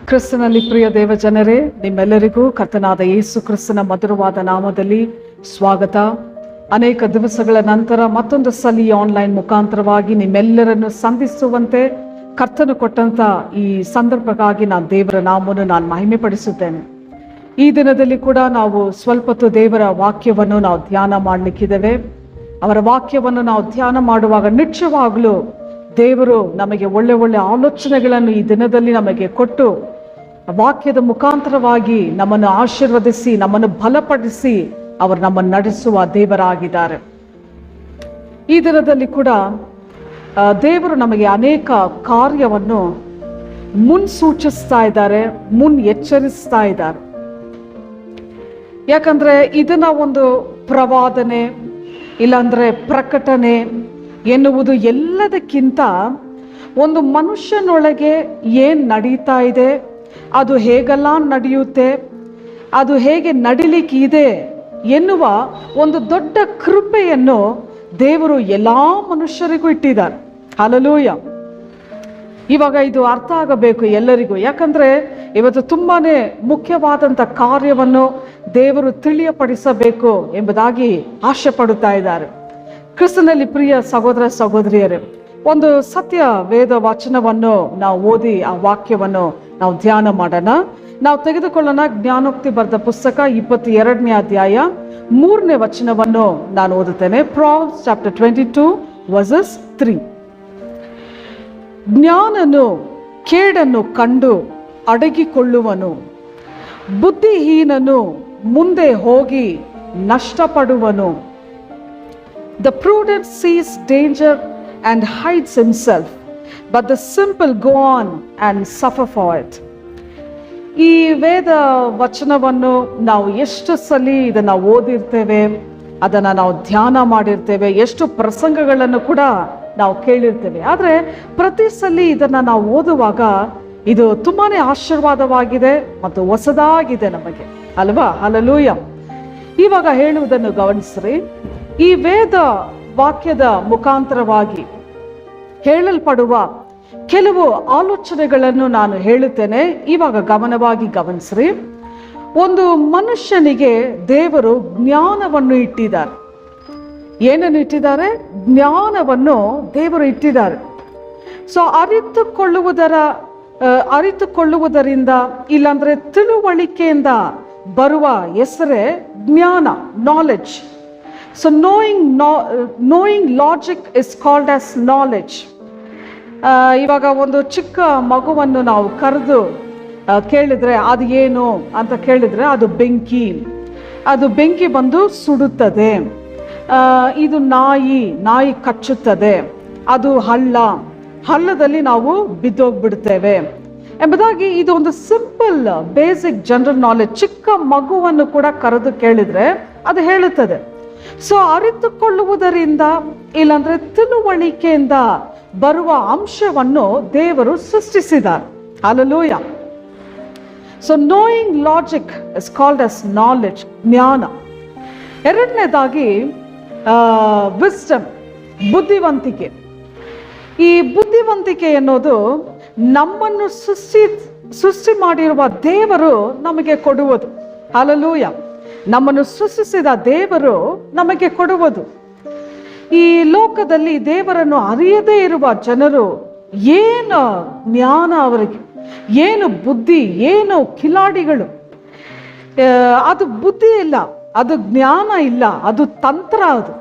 ಕ್ರಿಸ್ತನಲ್ಲಿ ಪ್ರಿಯ ದೇವ ಜನರೇ, ನಿಮ್ಮೆಲ್ಲರಿಗೂ ಕರ್ತನಾದ ಯೇಸು ಕ್ರಿಸ್ತನ ಮಧುರವಾದ ನಾಮದಲ್ಲಿ ಸ್ವಾಗತ. ಅನೇಕ ದಿವಸಗಳ ನಂತರ ಮತ್ತೊಂದು ಸಲ ಆನ್ಲೈನ್ ಮುಖಾಂತರವಾಗಿ ನಿಮ್ಮೆಲ್ಲರನ್ನು ಸಂಧಿಸುವಂತೆ ಕರ್ತನು ಕೊಟ್ಟಂತ ಈ ಸಂದರ್ಭಕ್ಕಾಗಿ ನಾನು ದೇವರ ನಾಮವನ್ನು ನಾನು ಮಹಿಮೆ ಪಡಿಸುತ್ತೇನೆ. ಈ ದಿನದಲ್ಲಿ ಕೂಡ ನಾವು ಸ್ವಲ್ಪ ಹೊತ್ತು ದೇವರ ವಾಕ್ಯವನ್ನು ನಾವು ಧ್ಯಾನ ಮಾಡಲಿಕ್ಕಿದ್ದೇವೆ. ಅವರ ವಾಕ್ಯವನ್ನು ನಾವು ಧ್ಯಾನ ಮಾಡುವಾಗ ನಿಶ್ಚಯವಾಗಲೂ ದೇವರು ನಮಗೆ ಒಳ್ಳೆ ಒಳ್ಳೆ ಆಲೋಚನೆಗಳನ್ನು ಈ ದಿನದಲ್ಲಿ ನಮಗೆ ಕೊಟ್ಟು ವಾಕ್ಯದ ಮುಖಾಂತರವಾಗಿ ನಮ್ಮನ್ನು ಆಶೀರ್ವದಿಸಿ ನಮ್ಮನ್ನು ಬಲಪಡಿಸಿ ಅವರು ನಮ್ಮನ್ನು ನಡೆಸುವ ದೇವರಾಗಿದ್ದಾರೆ. ಈ ದಿನದಲ್ಲಿ ಕೂಡ ದೇವರು ನಮಗೆ ಅನೇಕ ಕಾರ್ಯವನ್ನು ಮುನ್ಸೂಚಿಸ್ತಾ ಇದ್ದಾರೆ, ಎಚ್ಚರಿಸ್ತಾ ಇದ್ದಾರೆ. ಯಾಕಂದ್ರೆ ಇದನ್ನ ಒಂದು ಪ್ರವಾದನೆ ಇಲ್ಲಾಂದ್ರೆ ಪ್ರಕಟಣೆ ಎನ್ನುವುದು ಎಲ್ಲದಕ್ಕಿಂತ ಒಂದು ಮನುಷ್ಯನೊಳಗೆ ಏನು ನಡೀತಾ ಇದೆ, ಅದು ಹೇಗೆಲ್ಲ ನಡೆಯುತ್ತೆ, ಅದು ಹೇಗೆ ನಡಿಲಿಕ್ಕಿದೆ ಎನ್ನುವ ಒಂದು ದೊಡ್ಡ ಕೃಪೆಯನ್ನು ದೇವರು ಎಲ್ಲ ಮನುಷ್ಯರಿಗೂ ಇಟ್ಟಿದ್ದಾರೆ. ಹಲ್ಲೆಲೂಯಾ. ಇವಾಗ ಇದು ಅರ್ಥ ಆಗಬೇಕು ಎಲ್ಲರಿಗೂ. ಯಾಕಂದ್ರೆ ಇವತ್ತು ತುಂಬಾನೇ ಮುಖ್ಯವಾದಂಥ ಕಾರ್ಯವನ್ನು ದೇವರು ತಿಳಿಯಪಡಿಸಬೇಕು ಎಂಬುದಾಗಿ ಆಶೆ ಪಡುತ್ತಾ ಇದ್ದಾರೆ. ಕ್ರಿಸ್ತನಲ್ಲಿ ಪ್ರಿಯ ಸಹೋದರ ಸಹೋದರಿಯರೇ, ಒಂದು ಸತ್ಯ ವೇದ ವಚನವನ್ನು ನಾವು ಓದಿ ಆ ವಾಕ್ಯವನ್ನು ನಾವು ಧ್ಯಾನ ಮಾಡೋಣ. ನಾವು ತೆಗೆದುಕೊಳ್ಳೋಣ ಜ್ಞಾನೋಕ್ತಿ ಬರೆದ ಪುಸ್ತಕ 22ನೇ ಅಧ್ಯಾಯ 3ನೇ ವಚನವನ್ನು ನಾನು ಓದುತ್ತೇನೆ. Proverbs chapter 22 versus 3. ಜ್ಞಾನನು ಕೇಡನ್ನು ಕಂಡು ಅಡಗಿಕೊಳ್ಳುವನು, ಬುದ್ಧಿಹೀನನು ಮುಂದೆ ಹೋಗಿ ನಷ್ಟಪಡುವನು. The prudent sees danger and hides himself, but the simple go on and suffer for it. ಈ ವೇದ ವಚನವನ್ನು ನಾವು ಎಷ್ಟು ಸಲ ಇದನ್ನು ಓದಿರ್ತೇವೆ, ಅದನ್ನು ನಾವು ಧ್ಯಾನ ಮಾಡಿರ್ತೇವೆ, ಎಷ್ಟು ಪ್ರಸಂಗಗಳನ್ನು ಕೂಡ ನಾವು ಕೇಳಿರ್ತೇವೆ. ಆದರೆ ಪ್ರತಿ ಸಲ ಇದನ್ನು ನಾವು ಓದುವಾಗ ಇದು ತುಂಬಾನೇ ಆಶೀರ್ವಾದವಾಗಿದೆ ಮತ್ತು ಹೊಸದಾಗಿದೆ ನಮಗೆ, ಅಲ್ವಾ? ಹಲ್ಲೆಲೂಯಾ. ಇವಾಗ ಹೇಳುವುದನ್ನು ಗಮನಿಸ್ರಿ. ಈ ವೇದ ವಾಕ್ಯದ ಮುಖಾಂತರವಾಗಿ ಹೇಳಲ್ಪಡುವ ಕೆಲವು ಆಲೋಚನೆಗಳನ್ನು ನಾನು ಹೇಳುತ್ತೇನೆ. ಇವಾಗ ಗಮನವಾಗಿ ಗಮನಿಸ್ರಿ. ಒಂದು ಮನುಷ್ಯನಿಗೆ ದೇವರು ಜ್ಞಾನವನ್ನು ಇಟ್ಟಿದ್ದಾರೆ. ಏನನ್ನು ಇಟ್ಟಿದ್ದಾರೆ? ಜ್ಞಾನವನ್ನು ದೇವರು ಇಟ್ಟಿದ್ದಾರೆ. ಸೊ ಅರಿತುಕೊಳ್ಳುವುದರಿಂದ ಇಲ್ಲಾಂದ್ರೆ ತಿಳುವಳಿಕೆಯಿಂದ ಬರುವ ಹೆಸರೇ ಜ್ಞಾನ, knowledge. So knowing logic is called as knowledge. ಇವಾಗ ಒಂದು ಚಿಕ್ಕ ಮಗುವನ್ನು ನಾವು ಕರೆದು ಕೇಳಿದ್ರೆ ಅದು ಏನು ಅಂತ ಕೇಳಿದ್ರೆ ಅದು ಬೆಂಕಿ ಬಂದು ಸುಡುತ್ತದೆ. ಇದು ನಾಯಿ ಕಚ್ಚುತ್ತದೆ. ಅದು ಹಳ್ಳದಲ್ಲಿ ನಾವು ಬಿದ್ದೋಗ್ಬಿಡ್ತೇವೆ ಎಂಬುದಾಗಿ ಇದು ಒಂದು ಸಿಂಪಲ್ ಬೇಸಿಕ್ ಜನರಲ್ ನಾಲೆಡ್ಜ್. ಚಿಕ್ಕ ಮಗುವನ್ನು ಕೂಡ ಕರೆದು ಕೇಳಿದ್ರೆ ಅದು ಹೇಳುತ್ತದೆ. ಸೊ ಅರಿತುಕೊಳ್ಳುವುದರಿಂದ ಇಲ್ಲಾಂದ್ರೆ ತಿಳುವಳಿಕೆಯಿಂದ ಬರುವ ಅಂಶವನ್ನು ದೇವರು ಸೃಷ್ಟಿಸಿದ್ದಾರೆ. Hallelujah. So knowing logic is called as knowledge, ಜ್ಞಾನ. ಎರಡನೇದಾಗಿ ವಿಸ್ಡಮ್, ಬುದ್ಧಿವಂತಿಕೆ. ಈ ಬುದ್ಧಿವಂತಿಕೆ ಎನ್ನುವುದು ನಮ್ಮನ್ನು ಸೃಷ್ಟಿ ಮಾಡಿರುವ ದೇವರು ನಮಗೆ ಕೊಡುವುದು. ಹಲ್ಲೆಲೂಯಾ. ನಮ್ಮನ್ನು ಸೃಷ್ಟಿಸಿದ ದೇವರು ನಮಗೆ ಕೊಡುವುದು. ಈ ಲೋಕದಲ್ಲಿ ದೇವರನ್ನು ಅರಿಯದೇ ಇರುವ ಜನರು ಏನು ಜ್ಞಾನ ಅವರಿಗೆ, ಏನು ಬುದ್ಧಿ, ಏನು ಕಿಲಾಡಿಗಳು. ಅದು ಬುದ್ಧಿ ಇಲ್ಲ, ಅದು ಜ್ಞಾನ ಇಲ್ಲ, ಅದು ತಂತ್ರ. ಅದು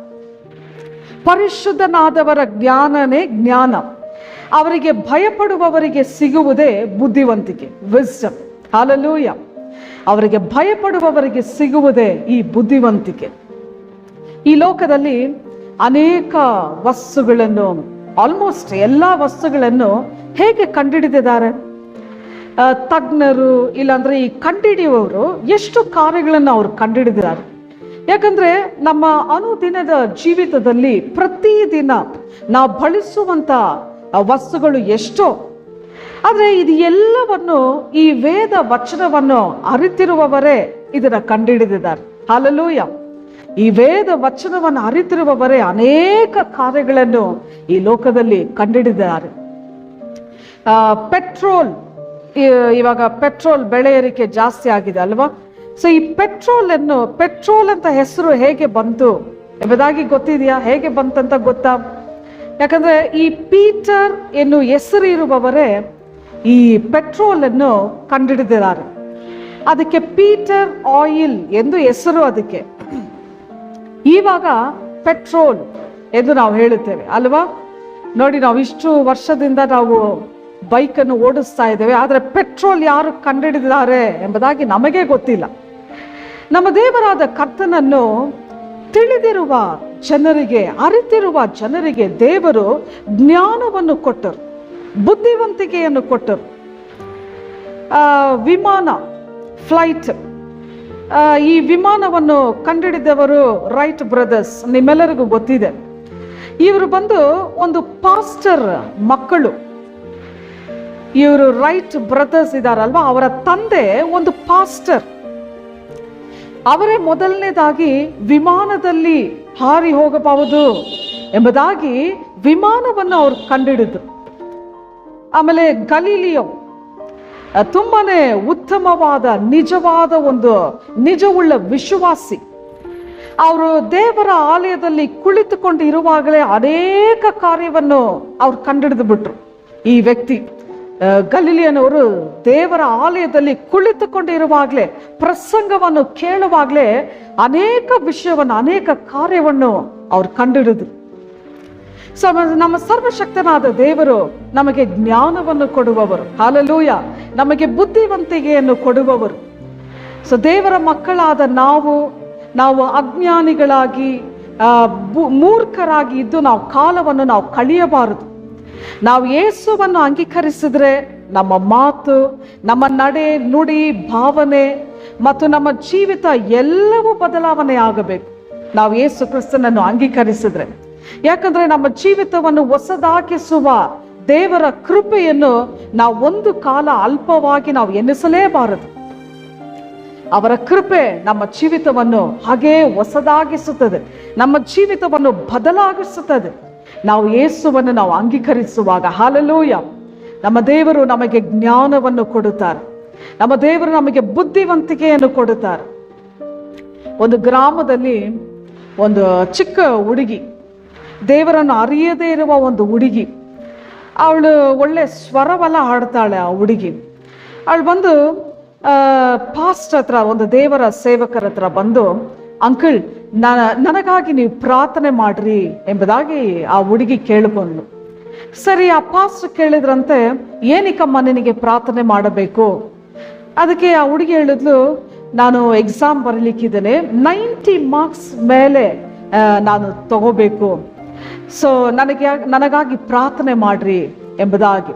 ಪರಿಶುದ್ಧನಾದವರ ಜ್ಞಾನನೇ ಜ್ಞಾನ. ಅವರಿಗೆ ಭಯಪಡುವವರಿಗೆ ಸಿಗುವುದೇ ಬುದ್ಧಿವಂತಿಕೆ, ವಿಸ್ಡಮ್. ಹಲ್ಲೆಲೂಯಾ. ಅವರಿಗೆ ಭಯಪಡುವವರಿಗೆ ಸಿಗುವುದೇ ಈ ಬುದ್ಧಿವಂತಿಕೆ. ಈ ಲೋಕದಲ್ಲಿ ಅನೇಕ ವಸ್ತುಗಳನ್ನು, ಆಲ್ಮೋಸ್ಟ್ ಎಲ್ಲ ವಸ್ತುಗಳನ್ನು ಹೇಗೆ ಕಂಡುಹಿಡಿದಿದ್ದಾರೆ ತಜ್ಞರು, ಇಲ್ಲಾಂದ್ರೆ ಈ ಕಂಡುಹಿಡಿಯುವವರು ಎಷ್ಟು ಕಾರ್ಯಗಳನ್ನು ಅವರು ಕಂಡುಹಿಡಿದಿದ್ದಾರೆ. ಯಾಕಂದ್ರೆ ನಮ್ಮ ಅನುದಿನದ ಜೀವಿತದಲ್ಲಿ ಪ್ರತಿದಿನ ನಾವು ಬಳಸುವಂತ ವಸ್ತುಗಳು ಎಷ್ಟೋ. ಆದರೆ ಇದು ಎಲ್ಲವನ್ನು ಈ ವೇದ ವಚನವನ್ನು ಅರಿತಿರುವವರೇ ಇದನ್ನ ಕಂಡುಹಿಡಿದಿದ್ದಾರೆ. ಹಲ್ಲೆಲೂಯಾ. ಈ ವೇದ ವಚನವನ್ನು ಅರಿತಿರುವವರೇ ಅನೇಕ ಕಾರ್ಯಗಳನ್ನು ಈ ಲೋಕದಲ್ಲಿ ಕಂಡುಹಿಡಿದಿದ್ದಾರೆ. ಪೆಟ್ರೋಲ್ ಇವಾಗ ಪೆಟ್ರೋಲ್ ಬೆಲೆ ಏರಿಕೆ ಜಾಸ್ತಿ ಆಗಿದೆ ಅಲ್ವಾ? ಸೊ ಈ ಪೆಟ್ರೋಲ್ ಅಂತ ಹೆಸರು ಹೇಗೆ ಬಂತು ಎಂಬುದಾಗಿ ಗೊತ್ತಿದೆಯಾ? ಹೇಗೆ ಬಂತಂತ ಗೊತ್ತಾ? ಯಾಕಂದ್ರೆ ಈ ಪೀಟರ್ ಎನ್ನುವ ಹೆಸರು ಇರುವವರೇ ಈ ಪೆಟ್ರೋಲ್ ಅನ್ನು ಕಂಡುಹಿಡಿದಿದ್ದಾರೆ. ಅದಕ್ಕೆ ಪೀಟರ್ ಆಯಿಲ್ ಎಂದು ಹೆಸರು ಅದಕ್ಕೆ. ಇವಾಗ ಪೆಟ್ರೋಲ್ ಎಂದು ನಾವು ಹೇಳುತ್ತೇವೆ ಅಲ್ವಾ? ನೋಡಿ, ನಾವು ಇಷ್ಟು ವರ್ಷದಿಂದ ನಾವು ಬೈಕನ್ನು ಓಡಿಸ್ತಾ ಇದ್ದೇವೆ, ಆದರೆ ಪೆಟ್ರೋಲ್ ಯಾರು ಕಂಡುಹಿಡಿದಿದ್ದಾರೆ ಎಂಬುದಾಗಿ ನಮಗೆ ಗೊತ್ತಿಲ್ಲ. ನಮ್ಮ ದೇವರಾದ ಕರ್ತನನ್ನು ತಿಳಿದಿರುವ ಜನರಿಗೆ, ಅರಿತಿರುವ ಜನರಿಗೆ ದೇವರು ಜ್ಞಾನವನ್ನು ಕೊಟ್ಟರು, ಬುದ್ಧಿವಂತಿಕೆಯನ್ನು ಕೊಟ್ಟರು. ವಿಮಾನ ಫ್ಲೈಟ್, ಈ ವಿಮಾನವನ್ನು ಕಂಡುಹಿಡಿದವರು ರೈಟ್ ಬ್ರದರ್ಸ್, ನಿಮ್ಮೆಲ್ಲರಿಗೂ ಗೊತ್ತಿದೆ. ಇವರು ಬಂದು ಒಂದು ಪಾಸ್ಟರ್ ಮಕ್ಕಳು. ಇವರು ರೈಟ್ ಬ್ರದರ್ಸ್ ಇದಾರಲ್ವಾ, ಅವರ ತಂದೆ ಒಂದು ಪಾಸ್ಟರ್. ಅವರೇ ಮೊದಲನೇದಾಗಿ ವಿಮಾನದಲ್ಲಿ ಹಾರಿ ಹೋಗಬಹುದು ಎಂಬುದಾಗಿ ವಿಮಾನವನ್ನು ಅವರು ಕಂಡುಹಿಡಿದ್ರು. ಆಮೇಲೆ ಗಲೀಲಿಯೋ ತುಂಬಾನೇ ಉತ್ತಮವಾದ ನಿಜವಾದ ಒಂದು ನಿಜವುಳ್ಳ ವಿಶ್ವಾಸಿ. ಅವರು ದೇವರ ಆಲಯದಲ್ಲಿ ಕುಳಿತುಕೊಂಡು ಇರುವಾಗಲೇ ಅನೇಕ ಕಾರ್ಯವನ್ನು ಅವ್ರು ಕಂಡುಹಿಡಿದು ಬಿಟ್ರು. ಈ ವ್ಯಕ್ತಿ ಗಲೀಲಿಯನವರು ದೇವರ ಆಲಯದಲ್ಲಿ ಕುಳಿತುಕೊಂಡಿರುವಾಗಲೇ, ಪ್ರಸಂಗವನ್ನು ಕೇಳುವಾಗಲೇ ಅನೇಕ ವಿಷಯವನ್ನು, ಅನೇಕ ಕಾರ್ಯವನ್ನು ಅವ್ರು ಕಂಡುಹಿಡಿದ್ರು. ನಮ್ಮ ಸರ್ವಶಕ್ತನಾದ ದೇವರು ನಮಗೆ ಜ್ಞಾನವನ್ನು ಕೊಡುವವರು, ಹಲ್ಲೆಲೂಯಾ, ನಮಗೆ ಬುದ್ಧಿವಂತಿಕೆಯನ್ನು ಕೊಡುವವರು. ಸೊ ದೇವರ ಮಕ್ಕಳಾದ ನಾವು ಅಜ್ಞಾನಿಗಳಾಗಿ ಮೂರ್ಖರಾಗಿ ಇದ್ದು ನಾವು ಕಾಲವನ್ನು ನಾವು ಕಳೆಯಬಾರದು. ನಾವು ಯೇಸುವನ್ನು ಅಂಗೀಕರಿಸಿದ್ರೆ ನಮ್ಮ ಮಾತು, ನಮ್ಮ ನಡೆ, ನುಡಿ, ಭಾವನೆ ಮತ್ತು ನಮ್ಮ ಜೀವಿತ ಎಲ್ಲವೂ ಬದಲಾವಣೆ ಆಗಬೇಕು. ನಾವು ಯೇಸು ಕ್ರಿಸ್ತನನ್ನು ಅಂಗೀಕರಿಸಿದ್ರೆ, ಯಾಕಂದ್ರೆ ನಮ್ಮ ಜೀವಿತವನ್ನು ಹೊಸದಾಗಿಸುವ ದೇವರ ಕೃಪೆಯನ್ನು ನಾವು ಒಂದು ಕಾಲ ಅಲ್ಪವಾಗಿ ನಾವು ಎನ್ನಿಸಲೇಬಾರದು. ಅವರ ಕೃಪೆ ನಮ್ಮ ಜೀವಿತವನ್ನು ಹಾಗೇ ಹೊಸದಾಗಿಸುತ್ತದೆ, ನಮ್ಮ ಜೀವಿತವನ್ನು ಬದಲಾಗಿಸುತ್ತದೆ. ನಾವು ಯೇಸುವನ್ನು ನಾವು ಅಂಗೀಕರಿಸುವಾಗ, ಹಲ್ಲೆಲೂಯಾ, ನಮ್ಮ ದೇವರು ನಮಗೆ ಜ್ಞಾನವನ್ನು ಕೊಡುತ್ತಾರೆ, ನಮ್ಮ ದೇವರು ನಮಗೆ ಬುದ್ಧಿವಂತಿಕೆಯನ್ನು ಕೊಡುತ್ತಾರೆ. ಒಂದು ಗ್ರಾಮದಲ್ಲಿ ಒಂದು ಚಿಕ್ಕ ಹುಡುಗಿ, ದೇವರನ್ನು ಅರಿಯದೇ ಇರುವ ಒಂದು ಹುಡುಗಿ, ಅವಳು ಒಳ್ಳೆ ಸ್ವರವೆಲ್ಲ ಹಾಡ್ತಾಳೆ. ಆ ಹುಡುಗಿ ಅವಳು ಬಂದು ಪಾಸ್ಟ್ ಹತ್ರ, ಒಂದು ದೇವರ ಸೇವಕರ ಹತ್ರ ಬಂದು, ಅಂಕಲ್ ನನಗಾಗಿ ನೀವು ಪ್ರಾರ್ಥನೆ ಮಾಡ್ರಿ ಎಂಬುದಾಗಿ ಆ ಹುಡುಗಿ ಕೇಳಿಕೊಂಡ್ಳು. ಸರಿ, ಆ ಪಾಸ್ಟ್ ಕೇಳಿದ್ರಂತೆ, ಏನಕ್ಕಮ್ಮ ನಿನಗೆ ಪ್ರಾರ್ಥನೆ ಮಾಡಬೇಕು? ಅದಕ್ಕೆ ಆ ಹುಡುಗಿ ಹೇಳಿದ್ಲು, ನಾನು ಎಕ್ಸಾಮ್ ಬರಲಿಕ್ಕಿದ್ದೇನೆ, 90 ಮಾರ್ಕ್ಸ್ ಮೇಲೆ ನಾನು ತಗೋಬೇಕು, ಸೊ ನನಗಾಗಿ ಪ್ರಾರ್ಥನೆ ಮಾಡ್ರಿ ಎಂಬುದಾಗಿ.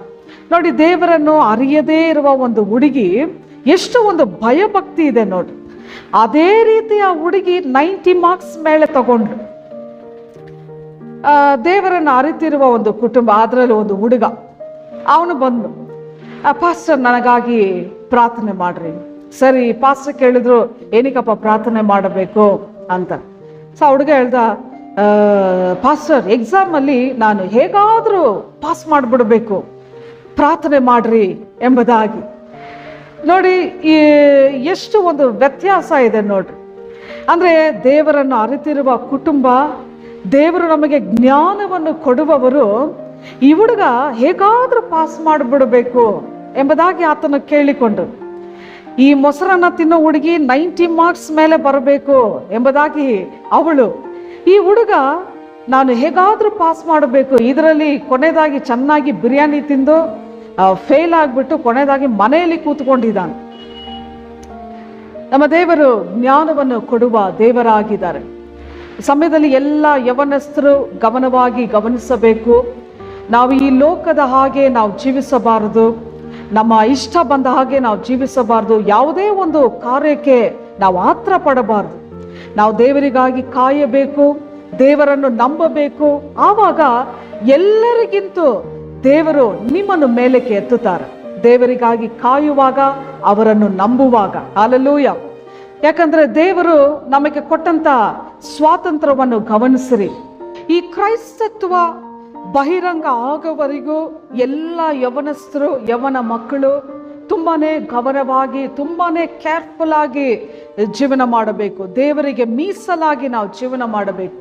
ನೋಡಿ, ದೇವರನ್ನು ಅರಿಯದೇ ಇರುವ ಒಂದು ಹುಡುಗಿ ಎಷ್ಟು ಒಂದು ಭಯಭಕ್ತಿ ಇದೆ ನೋಡಿ. ಅದೇ ರೀತಿ ಆ ಹುಡುಗಿ 90 ಮಾರ್ಕ್ಸ್ ಮೇಲೆ ತಗೊಂಡ್ರು. ದೇವರನ್ನು ಅರಿತಿರುವ ಒಂದು ಕುಟುಂಬ, ಅದರಲ್ಲಿ ಒಂದು ಹುಡುಗ, ಅವನು ಬಂದು, ಪಾಸ್ಟರ್ ನನಗಾಗಿ ಪ್ರಾರ್ಥನೆ ಮಾಡ್ರಿ. ಸರಿ, ಪಾಸ್ಟರ್ ಕೇಳಿದ್ರು, ಏನಕ್ಕಪ್ಪ ಪ್ರಾರ್ಥನೆ ಮಾಡಬೇಕು ಅಂತ. ಸೊ ಹುಡುಗ ಹೇಳ್ದ, ಪಾಸ್ಟರ್ ಎಕ್ಸಾಮ್ ಅಲ್ಲಿ ನಾನು ಹೇಗಾದ್ರೂ ಪಾಸ್ ಮಾಡಿಬಿಡ್ಬೇಕು, ಪ್ರಾರ್ಥನೆ ಮಾಡ್ರಿ ಎಂಬುದಾಗಿ. ನೋಡಿ, ಎಷ್ಟು ಒಂದು ವ್ಯತ್ಯಾಸ ಇದೆ ನೋಡ್ರಿ. ಅಂದ್ರೆ ದೇವರನ್ನು ಅರಿತಿರುವ ಕುಟುಂಬ, ದೇವರು ನಮಗೆ ಜ್ಞಾನವನ್ನು ಕೊಡುವವರು. ಈ ಹುಡುಗ ಹೇಗಾದ್ರೂ ಪಾಸ್ ಮಾಡಿಬಿಡಬೇಕು ಎಂಬುದಾಗಿ ಆತನ ಕೇಳಿಕೊಂಡು, ಈ ಮೊಸರನ್ನ ತಿನ್ನೋ ಹುಡುಗಿ 90 ಮಾರ್ಕ್ಸ್ ಮೇಲೆ ಬರಬೇಕು ಎಂಬುದಾಗಿ ಅವಳು, ಈ ಹುಡುಗ ನಾನು ಹೇಗಾದ್ರೂ ಪಾಸ್ ಮಾಡಬೇಕು, ಇದರಲ್ಲಿ ಕೊನೆಯದಾಗಿ ಚೆನ್ನಾಗಿ ಬಿರಿಯಾನಿ ತಿಂದು ಫೇಲ್ ಆಗಿಬಿಟ್ಟು ಕೊನೆಯದಾಗಿ ಮನೆಯಲ್ಲಿ ಕೂತ್ಕೊಂಡಿದ್ದಾನೆ. ನಮ್ಮ ದೇವರು ಜ್ಞಾನವನ್ನು ಕೊಡುವ ದೇವರಾಗಿದ್ದಾರೆ. ಸಮಯದಲ್ಲಿ ಎಲ್ಲ ಯವನಸ್ಥರು ಗಮನವಾಗಿ ಗಮನಿಸಬೇಕು. ನಾವು ಈ ಲೋಕದ ಹಾಗೆ ನಾವು ಜೀವಿಸಬಾರದು, ನಮ್ಮ ಇಷ್ಟ ಬಂದ ಹಾಗೆ ನಾವು ಜೀವಿಸಬಾರದು, ಯಾವುದೇ ಒಂದು ಕಾರ್ಯಕ್ಕೆ ನಾವು ಆತ್ರ ಪಡಬಾರದು. ನಾವು ದೇವರಿಗಾಗಿ ಕಾಯಬೇಕು, ದೇವರನ್ನು ನಂಬಬೇಕು. ಆವಾಗ ಎಲ್ಲರಿಗಿಂತ ದೇವರು ನಿಮ್ಮನ್ನು ಮೇಲಕ್ಕೆ ಎತ್ತುತ್ತಾರೆ. ದೇವರಿಗಾಗಿ ಕಾಯುವಾಗ, ಅವರನ್ನು ನಂಬುವಾಗ. ಹಲ್ಲೆಲೂಯಾ. ಯಾಕಂದ್ರೆ ದೇವರು ನಮಗೆ ಕೊಟ್ಟಂತ ಸ್ವಾತಂತ್ರ್ಯವನ್ನು ಗಮನಿಸಿರಿ. ಈ ಕ್ರೈಸ್ತತ್ವ ಬಹಿರಂಗ ಆಗೋವರೆಗೂ ಎಲ್ಲ ಯವನಸ್ಥರು, ಯವನ ಮಕ್ಕಳು ತುಂಬಾನೇ ಗೌರವವಾಗಿ, ತುಂಬಾನೇ ಕೇರ್ಫುಲ್ ಆಗಿ ಜೀವನ ಮಾಡಬೇಕು. ದೇವರಿಗೆ ಮೀಸಲಾಗಿ ನಾವು ಜೀವನ ಮಾಡಬೇಕು.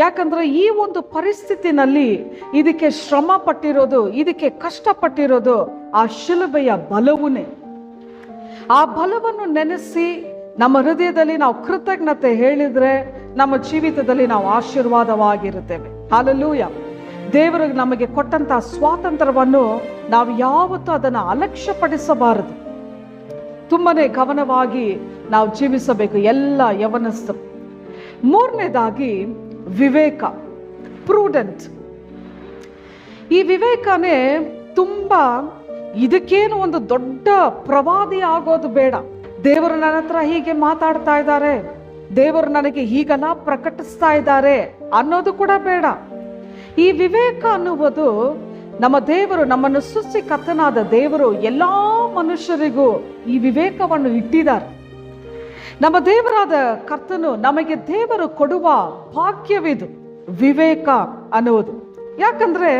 ಯಾಕಂದ್ರೆ ಈ ಒಂದು ಪರಿಸ್ಥಿತಿನಲ್ಲಿ ಇದಕ್ಕೆ ಶ್ರಮ ಪಟ್ಟಿರೋದು, ಇದಕ್ಕೆ ಕಷ್ಟಪಟ್ಟಿರೋದು ಆ ಶಿಲುಬೆಯ ಬಲವುನೇ. ಆ ಬಲವನ್ನು ನೆನೆಸಿ ನಮ್ಮ ಹೃದಯದಲ್ಲಿ ನಾವು ಕೃತಜ್ಞತೆ ಹೇಳಿದ್ರೆ ನಮ್ಮ ಜೀವಿತದಲ್ಲಿ ನಾವು ಆಶೀರ್ವಾದವಾಗಿರುತ್ತೇವೆ. ಹಲ್ಲೆಲೂಯಾ. ದೇವರು ನಮಗೆ ಕೊಟ್ಟಂತಹ ಸ್ವಾತಂತ್ರ್ಯವನ್ನು ನಾವು ಯಾವತ್ತೂ ಅದನ್ನು ಅಲಕ್ಷ್ಯಪಡಿಸಬಾರದು. ತುಂಬಾನೇ ಗಮನವಾಗಿ ನಾವು ಜೀವಿಸಬೇಕು ಎಲ್ಲ ಯವನಸ್ಥರು. ಮೂರನೇದಾಗಿ ವಿವೇಕ, ಪ್ರೂಡೆಂಟ್. ಈ ವಿವೇಕನೇ ತುಂಬಾ, ಇದಕ್ಕೇನು ಒಂದು ದೊಡ್ಡ ಪ್ರವಾದಿ ಆಗೋದು ಬೇಡ. ದೇವರು ನನ್ನ ಹತ್ರ ಹೀಗೆ ಮಾತಾಡ್ತಾ ಇದ್ದಾರೆ, ದೇವರು ನನಗೆ ಹೀಗೆಲ್ಲ ಪ್ರಕಟಿಸ್ತಾ ಇದ್ದಾರೆ ಅನ್ನೋದು ಕೂಡ ಬೇಡ. ಈ ವಿವೇಕ ಅನ್ನುವುದು ನಮ್ಮ ದೇವರು, ನಮ್ಮನ್ನು ಸೃಷ್ಟಿಕರ್ತನಾದ ದೇವರು ಎಲ್ಲಾ ಮನುಷ್ಯರಿಗೂ ಈ ವಿವೇಕವನ್ನು ಇಟ್ಟಿದ್ದಾರೆ. ನಮ್ಮ ದೇವರಾದ ಕರ್ತನು ನಮಗೆ ದೇವರು ಕೊಡುವ ಭಾಗ್ಯವಿದು ವಿವೇಕ ಅನ್ನುವುದು. ಯಾಕಂದ್ರೆ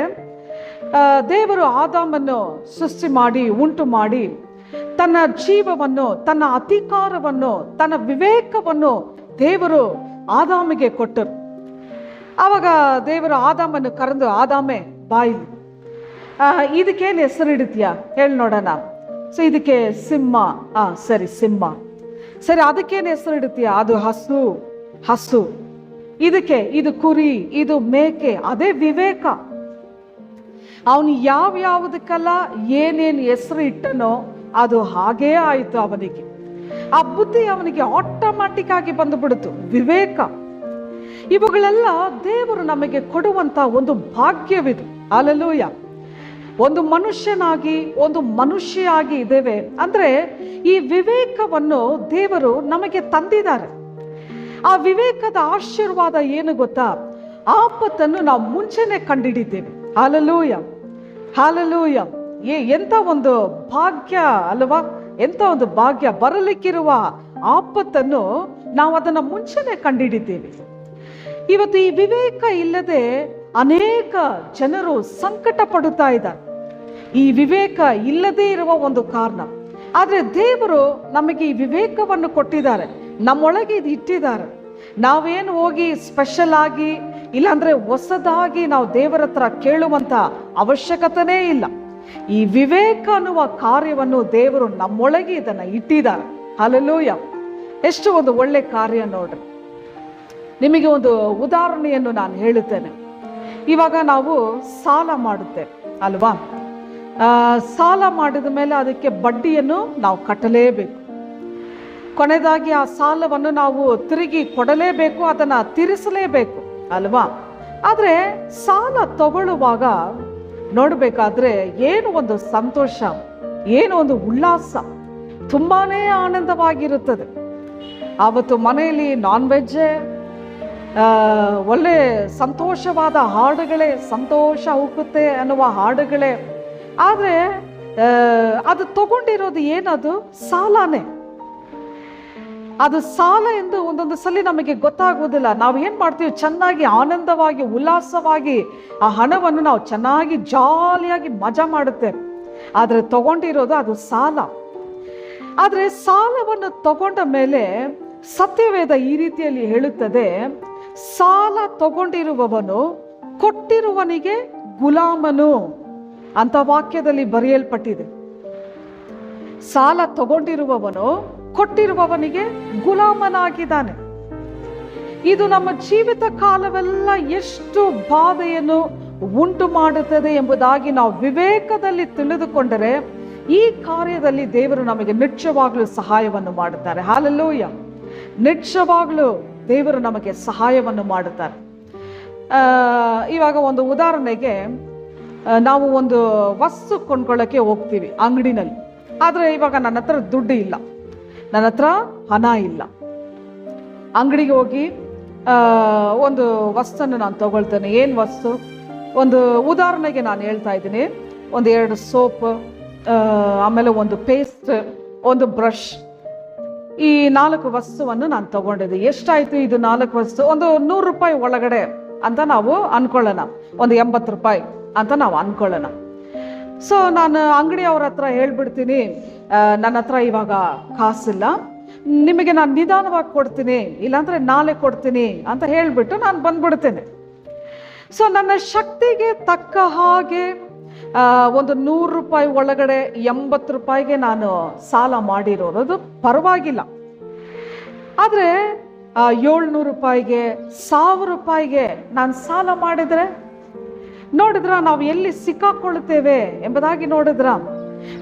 ದೇವರು ಆದಾಮನ್ನು ಸೃಷ್ಟಿ ಮಾಡಿ ಉಂಟು ಮಾಡಿ ತನ್ನ ಜೀವವನ್ನು, ತನ್ನ ಅಧಿಕಾರವನ್ನು, ತನ್ನ ವಿವೇಕವನ್ನು ದೇವರು ಆದಾಮಿಗೆ ಕೊಟ್ಟರು. ಆವಾಗ ದೇವರು ಆದಾಮನ್ನು ಕರೆದು, ಆದಾಮೆ ಬಾಯಿಲಿ, ಇದಕ್ಕೇನು ಹೆಸರಿಡ್ತೀಯ ಹೇಳಿ ನೋಡೋಣ. ಸೊ ಇದಕ್ಕೆ ಸಿಂಹ. ಸರಿ ಸಿಂಹ. ಸರಿ, ಅದಕ್ಕೇನು ಹೆಸರಿಡ್ತೀಯ? ಅದು ಹಸು. ಇದಕ್ಕೆ ಇದು ಕುರಿ, ಇದು ಮೇಕೆ. ಅದೇ ವಿವೇಕ. ಅವನು ಯಾವುದಕ್ಕೆಲ್ಲ ಏನೇನು ಹೆಸರು ಇಟ್ಟನೋ ಅದು ಹಾಗೇ ಆಯಿತು. ಅವನಿಗೆ ಆ ಬುದ್ಧಿ ಅವನಿಗೆ ಆಟೋಮ್ಯಾಟಿಕ್ ಆಗಿ ಬಂದುಬಿಡ್ತು, ವಿವೇಕ. ಇವುಗಳೆಲ್ಲ ದೇವರು ನಮಗೆ ಕೊಡುವಂತ ಒಂದು ಭಾಗ್ಯವಿದು. ಹಲ್ಲೆಲೂಯಾ. ಒಂದು ಮನುಷ್ಯನಾಗಿ, ಒಂದು ಮನುಷ್ಯಾಗಿ ಇದ್ದೇವೆ ಅಂದ್ರೆ ಈ ವಿವೇಕವನ್ನು ದೇವರು ನಮಗೆ ತಂದಿದ್ದಾರೆ. ಆ ವಿವೇಕದ ಆಶೀರ್ವಾದ ಏನು ಗೊತ್ತಾ? ಆಪತ್ತನ್ನು ನಾವು ಮುಂಚೆನೆ ಕಂಡಿಡಿದ್ದೇವೆ. Hallelujah, hallelujah. ಎಂತ ಒಂದು ಭಾಗ್ಯ ಅಲ್ವಾ? ಎಂತ ಒಂದು ಭಾಗ್ಯ. ಬರಲಿಕ್ಕಿರುವ ಆಪತ್ತನ್ನು ನಾವು ಅದನ್ನ ಮುಂಚೆನೆ ಕಂಡಿಡಿದ್ದೇವೆ. ಇವತ್ತು ಈ ವಿವೇಕ ಇಲ್ಲದೆ ಅನೇಕ ಜನರು ಸಂಕಟ ಪಡುತ್ತಾ ಇದ್ದಾರೆ. ಈ ವಿವೇಕ ಇಲ್ಲದೆ ಇರುವ ಒಂದು ಕಾರಣ. ಆದ್ರೆ ದೇವರು ನಮಗೆ ಈ ವಿವೇಕವನ್ನು ಕೊಟ್ಟಿದ್ದಾರೆ, ನಮ್ಮೊಳಗೆ ಇದು ಇಟ್ಟಿದ್ದಾರೆ. ನಾವೇನು ಹೋಗಿ ಸ್ಪೆಷಲ್ ಆಗಿ ಇಲ್ಲಾಂದ್ರೆ ಹೊಸದಾಗಿ ನಾವು ದೇವರ ಹತ್ರ ಕೇಳುವಂತ ಅವಶ್ಯಕತೆನೇ ಇಲ್ಲ. ಈ ವಿವೇಕ ಅನ್ನುವ ಕಾರ್ಯವನ್ನು ದೇವರು ನಮ್ಮೊಳಗೆ ಇದನ್ನ ಇಟ್ಟಿದ್ದಾರೆ. ಹಲ್ಲೆಲೂಯಾ. ಎಷ್ಟು ಒಂದು ಒಳ್ಳೆ ಕಾರ್ಯ ನೋಡ್ರಿ. ನಿಮಗೆ ಒಂದು ಉದಾಹರಣೆಯನ್ನು ನಾನು ಹೇಳುತ್ತೇನೆ. ಇವಾಗ ನಾವು ಸಾಲ ಮಾಡುತ್ತೇವೆ ಅಲ್ವಾ? ಸಾಲ ಮಾಡಿದ ಮೇಲೆ ಅದಕ್ಕೆ ಬಡ್ಡಿಯನ್ನು ನಾವು ಕಟ್ಟಲೇಬೇಕು. ಕೊನೆಯದಾಗಿ ಆ ಸಾಲವನ್ನು ನಾವು ತಿರುಗಿ ಕೊಡಲೇಬೇಕು, ಅದನ್ನ ತೀರಿಸಲೇಬೇಕು ಅಲ್ವಾ? ಆದ್ರೆ ಸಾಲ ತಗೊಳ್ಳುವಾಗ ನೋಡ್ಬೇಕಾದ್ರೆ ಏನು ಒಂದು ಸಂತೋಷ, ಏನು ಒಂದು ಉಲ್ಲಾಸ, ತುಂಬಾನೇ ಆನಂದವಾಗಿರುತ್ತದೆ. ಆವತ್ತು ಮನೆಯಲ್ಲಿ ನಾನ್ ವೆಜ್ಜೇ, ಒಳ್ಳೆ ಸಂತೋಷವಾದ ಹಾಡುಗಳೇ, ಸಂತೋಷ ಉಕ್ಕುತ್ತೆ ಅನ್ನುವ ಹಾಡುಗಳೇ. ಆದ್ರೆ ಅದು ತಗೊಂಡಿರೋದು ಏನದು? ಸಾಲನೇ. ಅದು ಸಾಲ ಎಂದು ಒಂದೊಂದು ಸಲ ನಮಗೆ ಗೊತ್ತಾಗುವುದಿಲ್ಲ. ನಾವು ಏನ್ ಮಾಡ್ತೀವಿ? ಚೆನ್ನಾಗಿ ಆನಂದವಾಗಿ ಉಲ್ಲಾಸವಾಗಿ ಆ ಹಣವನ್ನು ನಾವು ಚೆನ್ನಾಗಿ ಜಾಲಿಯಾಗಿ ಮಜಾ ಮಾಡುತ್ತೇವೆ. ಆದ್ರೆ ತಗೊಂಡಿರೋದು ಅದು ಸಾಲ. ಆದ್ರೆ ಸಾಲವನ್ನು ತಗೊಂಡ ಮೇಲೆ ಸತ್ಯವೇದ ಈ ರೀತಿಯಲ್ಲಿ ಹೇಳುತ್ತದೆ, ಸಾಲ ತಗೊಂಡಿರುವವನು ಕೊಟ್ಟಿರುವನಿಗೆ ಗುಲಾಮನು ಅಂತ ವಾಕ್ಯದಲ್ಲಿ ಬರೆಯಲ್ಪಟ್ಟಿದೆ. ಸಾಲ ತಗೊಂಡಿರುವವನು ಕೊಟ್ಟಿರುವವನಿಗೆ ಗುಲಾಮನಾಗಿದ್ದಾನೆ. ಇದು ನಮ್ಮ ಜೀವಿತ ಕಾಲವೆಲ್ಲ ಎಷ್ಟು ಬಾಧೆಯನ್ನು ಉಂಟು ಮಾಡುತ್ತದೆ ಎಂಬುದಾಗಿ ನಾವು ವಿವೇಕದಲ್ಲಿ ತಿಳಿದುಕೊಂಡರೆ ಈ ಕಾರ್ಯದಲ್ಲಿ ದೇವರು ನಮಗೆ ನಿಶ್ಚಯವಾಗ್ಲೂ ಸಹಾಯವನ್ನು ಮಾಡುತ್ತಾರೆ. ಹಲ್ಲೆಲೂಯಾ. ನಿಶ್ಚಯವಾಗ್ಲೂ ದೇವರು ನಮಗೆ ಸಹಾಯವನ್ನು ಮಾಡುತ್ತಾರೆ. ಇವಾಗ ಒಂದು ಉದಾಹರಣೆಗೆ, ನಾವು ಒಂದು ವಸ್ತು ಕೊಂಡ್ಕೊಳ್ಳೋಕೆ ಹೋಗ್ತೀವಿ ಅಂಗಡಿನಲ್ಲಿ. ಆದರೆ ಇವಾಗ ನನ್ನ ಹತ್ರ ದುಡ್ಡು ಇಲ್ಲ, ನನ್ನ ಹತ್ರ ಹಣ ಇಲ್ಲ. ಅಂಗಡಿಗೆ ಹೋಗಿ ಒಂದು ವಸ್ತುವನ್ನು ನಾನು ತಗೊಳ್ತೇನೆ. ಏನು ವಸ್ತು? ಒಂದು ಉದಾಹರಣೆಗೆ ನಾನು ಹೇಳ್ತಾ ಇದ್ದೀನಿ, ಒಂದು 2 ಸೋಪ್, ಆಮೇಲೆ ಒಂದು ಪೇಸ್ಟ್, ಒಂದು ಬ್ರಷ್, ಈ 4 ವಸ್ತುವನ್ನು ನಾನು ತಗೊಂಡಿದ್ದೆ. ಎಷ್ಟಾಯ್ತು ಇದು 4 ವಸ್ತು? ಒಂದು 100 ರೂಪಾಯಿ ಒಳಗಡೆ ಅಂತ ನಾವು ಅನ್ಕೊಳ್ಳೋಣ, ಒಂದು 80 ರೂಪಾಯಿ ಅಂತ ನಾವು ಅನ್ಕೊಳ್ಳೋಣ. ಸೊ ನಾನು ಅಂಗಡಿ ಅವ್ರ ಹತ್ರ ಹೇಳ್ಬಿಡ್ತೀನಿ, ನನ್ನ ಹತ್ರ ಇವಾಗ ಕಾಸಿಲ್ಲ, ನಿಮಗೆ ನಾನು ನಿಧಾನವಾಗಿ ಕೊಡ್ತೀನಿ, ಇಲ್ಲಾಂದ್ರೆ ನಾಳೆ ಕೊಡ್ತೀನಿ ಅಂತ ಹೇಳಿಬಿಟ್ಟು ನಾನು ಬಂದ್ಬಿಡ್ತೇನೆ. ಸೊ ನನ್ನ ಶಕ್ತಿಗೆ ತಕ್ಕ ಹಾಗೆ ಒಂದು 100 ರೂಪಾಯಿ ಒಳಗಡೆ 80 ರೂಪಾಯಿಗೆ ನಾನು ಸಾಲ ಮಾಡಿರೋದು ಪರವಾಗಿಲ್ಲ. ಆದರೆ 700 ರೂಪಾಯಿಗೆ 1000 ರೂಪಾಯಿಗೆ ನಾನು ಸಾಲ ಮಾಡಿದ್ರೆ ನೋಡಿದ್ರ ನಾವು ಎಲ್ಲಿ ಸಿಕ್ಕಾಕೊಳ್ತೇವೆ ಎಂಬುದಾಗಿ ನೋಡಿದ್ರ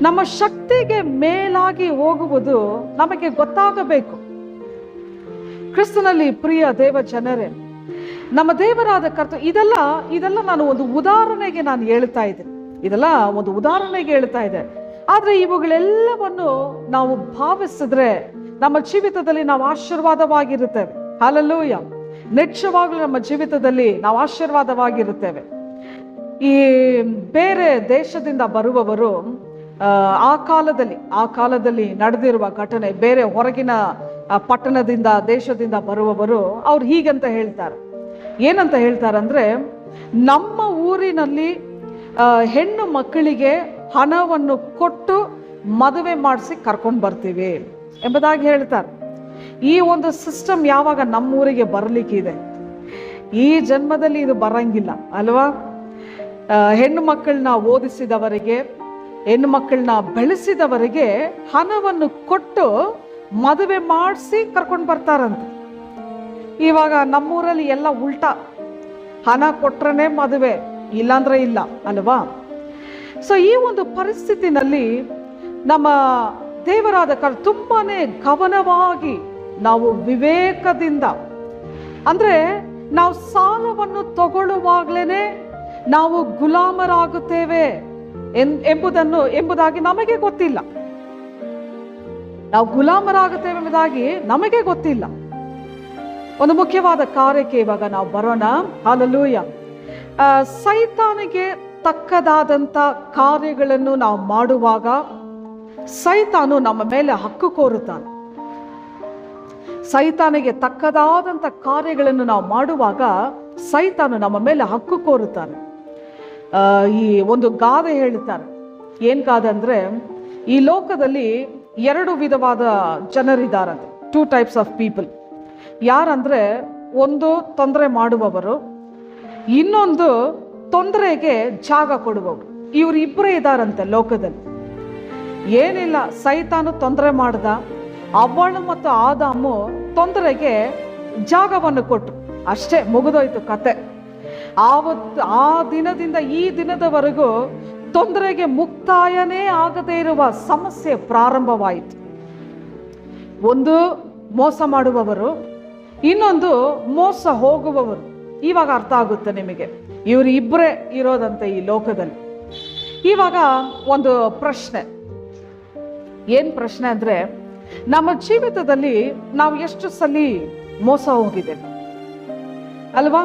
ನಮ್ಮ ಶಕ್ತಿಗೆ ಮೇಲಾಗಿ ಹೋಗುವುದು ನಮಗೆ ಗೊತ್ತಾಗಬೇಕು. ಕ್ರಿಸ್ತನಲ್ಲಿ ಪ್ರಿಯ ದೇವ ಜನರೇ, ನಮ್ಮ ದೇವರಾದ ಇದೆಲ್ಲ ನಾನು ಒಂದು ಉದಾಹರಣೆಗೆ ನಾನು ಹೇಳ್ತಾ ಇದ್ದೇನೆ, ಇದೆಲ್ಲ ಒಂದು ಉದಾಹರಣೆಗೆ ಹೇಳ್ತಾ ಇದೆ. ಆದ್ರೆ ಇವುಗಳೆಲ್ಲವನ್ನು ನಾವು ಭಾವಿಸಿದ್ರೆ ನಮ್ಮ ಜೀವಿತದಲ್ಲಿ ನಾವು ಆಶೀರ್ವಾದವಾಗಿರುತ್ತೇವೆ. ಹಲ್ಲೆಲೂಯ. ನಿಜವಾಗ್ಲೂ ನಮ್ಮ ಜೀವಿತದಲ್ಲಿ ನಾವು ಆಶೀರ್ವಾದವಾಗಿರುತ್ತೇವೆ. ಈ ಬೇರೆ ದೇಶದಿಂದ ಬರುವವರು ಆ ಕಾಲದಲ್ಲಿ ನಡೆದಿರುವ ಘಟನೆ, ಬೇರೆ ಹೊರಗಿನ ಪಟ್ಟಣದಿಂದ ದೇಶದಿಂದ ಬರುವವರು ಅವ್ರು ಹೀಗಂತ ಹೇಳ್ತಾರೆ. ಏನಂತ ಹೇಳ್ತಾರಂದ್ರೆ, ನಮ್ಮ ಊರಿನಲ್ಲಿ ಹೆಣ್ಣು ಮಕ್ಕಳಿಗೆ ಹಣವನ್ನು ಕೊಟ್ಟು ಮದುವೆ ಮಾಡಿಸಿ ಕರ್ಕೊಂಡು ಬರ್ತೀವಿ ಎಂಬುದಾಗಿ ಹೇಳ್ತಾರೆ. ಈ ಒಂದು ಸಿಸ್ಟಮ್ ಯಾವಾಗ ನಮ್ಮೂರಿಗೆ ಬರಲಿಕ್ಕಿದೆ? ಈ ಜನ್ಮದಲ್ಲಿ ಇದು ಬರಂಗಿಲ್ಲ ಅಲ್ವಾ? ಹೆಣ್ಣು ಮಕ್ಕಳನ್ನ ಓದಿಸಿದವರಿಗೆ, ಹೆಣ್ಣು ಮಕ್ಕಳನ್ನ ಬೆಳೆಸಿದವರಿಗೆ ಹಣವನ್ನು ಕೊಟ್ಟು ಮದುವೆ ಮಾಡಿಸಿ ಕರ್ಕೊಂಡು ಬರ್ತಾರಂತೆ. ಇವಾಗ ನಮ್ಮೂರಲ್ಲಿ ಎಲ್ಲ ಉಲ್ಟಾ, ಹಣ ಕೊಟ್ರನೆ ಮದುವೆ, ಇಲ್ಲಾಂದ್ರೆ ಇಲ್ಲ ಅಲ್ವಾ? ಸೊ ಈ ಒಂದು ಪರಿಸ್ಥಿತಿನಲ್ಲಿ ನಮ್ಮ ದೇವರಾದ ತುಂಬಾನೇ ಗಮನವಾಗಿ ನಾವು ವಿವೇಕದಿಂದ, ಅಂದ್ರೆ ನಾವು ಸಾಲವನ್ನು ನಾವು ಗುಲಾಮರಾಗುತ್ತೇವೆ ಎಂಬುದಾಗಿ ನಮಗೆ ಗೊತ್ತಿಲ್ಲ. ನಾವು ಗುಲಾಮರಾಗುತ್ತೇವೆ ಎಂಬುದಾಗಿ ನಮಗೆ ಗೊತ್ತಿಲ್ಲ. ಒಂದು ಮುಖ್ಯವಾದ ಕಾರ್ಯಕ್ಕೆ ಇವಾಗ ನಾವು ಬರೋಣ. ಹಲ್ಲೆಲೂಯ. ಸೈತಾನಿಗೆ ತಕ್ಕದಾದಂಥ ಕಾರ್ಯಗಳನ್ನು ನಾವು ಮಾಡುವಾಗ ಸೈತಾನು ನಮ್ಮ ಮೇಲೆ ಹಕ್ಕು ಕೋರುತ್ತಾನೆ. ಸೈತಾನಿಗೆ ತಕ್ಕದಾದಂಥ ಕಾರ್ಯಗಳನ್ನು ನಾವು ಮಾಡುವಾಗ ಸೈತಾನು ನಮ್ಮ ಮೇಲೆ ಹಕ್ಕು ಕೋರುತ್ತಾನೆ. ಈ ಒಂದು ಗಾದೆ ಹೇಳ್ತಾರೆ. ಏನ್ ಗಾದೆ ಅಂದ್ರೆ, ಈ ಲೋಕದಲ್ಲಿ 2 ವಿಧವಾದ ಜನರಿದ್ದಾರಂತೆ, 2 types of people. ಯಾರಂದ್ರೆ, ಒಂದು ತೊಂದರೆ ಮಾಡುವವರು, ಇನ್ನೊಂದು ತೊಂದರೆಗೆ ಜಾಗ ಕೊಡುವವರು. ಇವರಿಬ್ಬರೇ ಇದ್ದಾರಂತೆ ಲೋಕದಲ್ಲಿ. ಏನಿಲ್ಲ, ಸೈತಾನು ತೊಂದರೆ ಮಾಡ್ದ, ಅವ್ವಳು ಮತ್ತು ಆದಾಮು ತೊಂದರೆಗೆ ಜಾಗವನ್ನು ಕೊಟ್ಟರು, ಅಷ್ಟೇ, ಮುಗಿದೋಯ್ತು ಕತೆ. ಆ ದಿನದಿಂದ ಈ ದಿನದವರೆಗೂ ತೊಂದರೆಗೆ ಮುಕ್ತಾಯನೇ ಆಗದೇ ಇರುವ ಸಮಸ್ಯೆ ಪ್ರಾರಂಭವಾಯಿತು. ಒಂದು ಮೋಸ ಮಾಡುವವರು, ಇನ್ನೊಂದು ಮೋಸ ಹೋಗುವವರು. ಇವಾಗ ಅರ್ಥ ಆಗುತ್ತೆ ನಿಮಗೆ, ಇವರು ಇಬ್ಬರೇ ಇರೋದಂತೆ ಈ ಲೋಕದಲ್ಲಿ. ಇವಾಗ ಒಂದು ಪ್ರಶ್ನೆ, ಏನ್ ಪ್ರಶ್ನೆ ಅಂದ್ರೆ, ನಮ್ಮ ಜೀವಿತದಲ್ಲಿ ನಾವು ಎಷ್ಟು ಸಲ ಮೋಸ ಹೋಗಿದ್ದೇವೆ ಅಲ್ವಾ?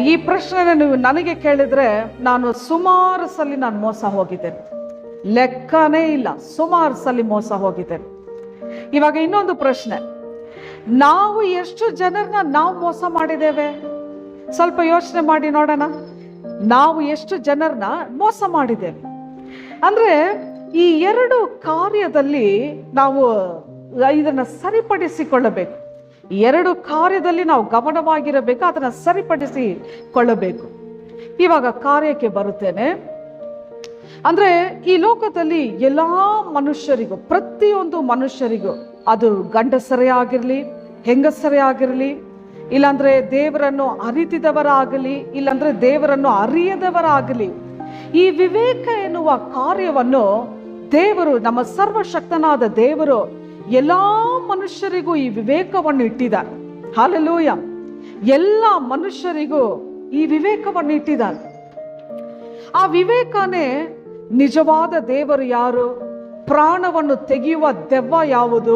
ಈ ಪ್ರಶ್ನೆ ನೀವು ನನಗೆ ಕೇಳಿದ್ರೆ ನಾನು ಸುಮಾರು ಸಲ ನಾನು ಮೋಸ ಹೋಗಿದ್ದೇನೆ, ಲೆಕ್ಕನೇ ಇಲ್ಲ, ಸುಮಾರು ಸಲ ಮೋಸ ಹೋಗಿದ್ದೇನೆ. ಇವಾಗ ಇನ್ನೊಂದು ಪ್ರಶ್ನೆ, ನಾವು ಎಷ್ಟು ಜನರನ್ನ ನಾವು ಮೋಸ ಮಾಡಿದ್ದೇವೆ? ಸ್ವಲ್ಪ ಯೋಚನೆ ಮಾಡಿ ನೋಡೋಣ. ನಾವು ಎಷ್ಟು ಜನರನ್ನ ಮೋಸ ಮಾಡಿದ್ದೇವೆ ಅಂದ್ರೆ, ಈ 2 ಕಾರ್ಯದಲ್ಲಿ ನಾವು ಇದನ್ನ ಸರಿಪಡಿಸಿಕೊಳ್ಳಬೇಕು. 2 ಕಾರ್ಯದಲ್ಲಿ ನಾವು ಗಮನವಾಗಿರಬೇಕು, ಅದನ್ನ ಸರಿಪಡಿಸಿಕೊಳ್ಳಬೇಕು. ಇವಾಗ ಕಾರ್ಯಕ್ಕೆ ಬರುತ್ತೇನೆ. ಅಂದ್ರೆ ಈ ಲೋಕದಲ್ಲಿ ಎಲ್ಲಾ ಮನುಷ್ಯರಿಗೂ, ಪ್ರತಿಯೊಂದು ಮನುಷ್ಯರಿಗೂ, ಅದು ಗಂಡಸರೇ ಆಗಿರ್ಲಿ, ಹೆಂಗಸರೇ ಆಗಿರ್ಲಿ, ಇಲ್ಲಾಂದ್ರೆ ದೇವರನ್ನು ಅರಿತಿದವರಾಗಲಿ, ಇಲ್ಲಾಂದ್ರೆ ದೇವರನ್ನು ಅರಿಯದವರಾಗಲಿ, ಈ ವಿವೇಕ ಎನ್ನುವ ಕಾರ್ಯವನ್ನು ದೇವರು, ನಮ್ಮ ಸರ್ವಶಕ್ತನಾದ ದೇವರು ಎಲ್ಲಾ ಮನುಷ್ಯರಿಗೂ ಈ ವಿವೇಕವನ್ನು ಇಟ್ಟಿದ್ದಾರೆ. ಹಲ್ಲೆಲೂಯ. ಎಲ್ಲ ಮನುಷ್ಯರಿಗೂ ಈ ವಿವೇಕವನ್ನು ಇಟ್ಟಿದ್ದಾರೆ. ಆ ವಿವೇಕನೇ ನಿಜವಾದ ದೇವರು ಯಾರು, ಪ್ರಾಣವನ್ನು ತೆಗೆಯುವ ದೆವ್ವ ಯಾವುದು,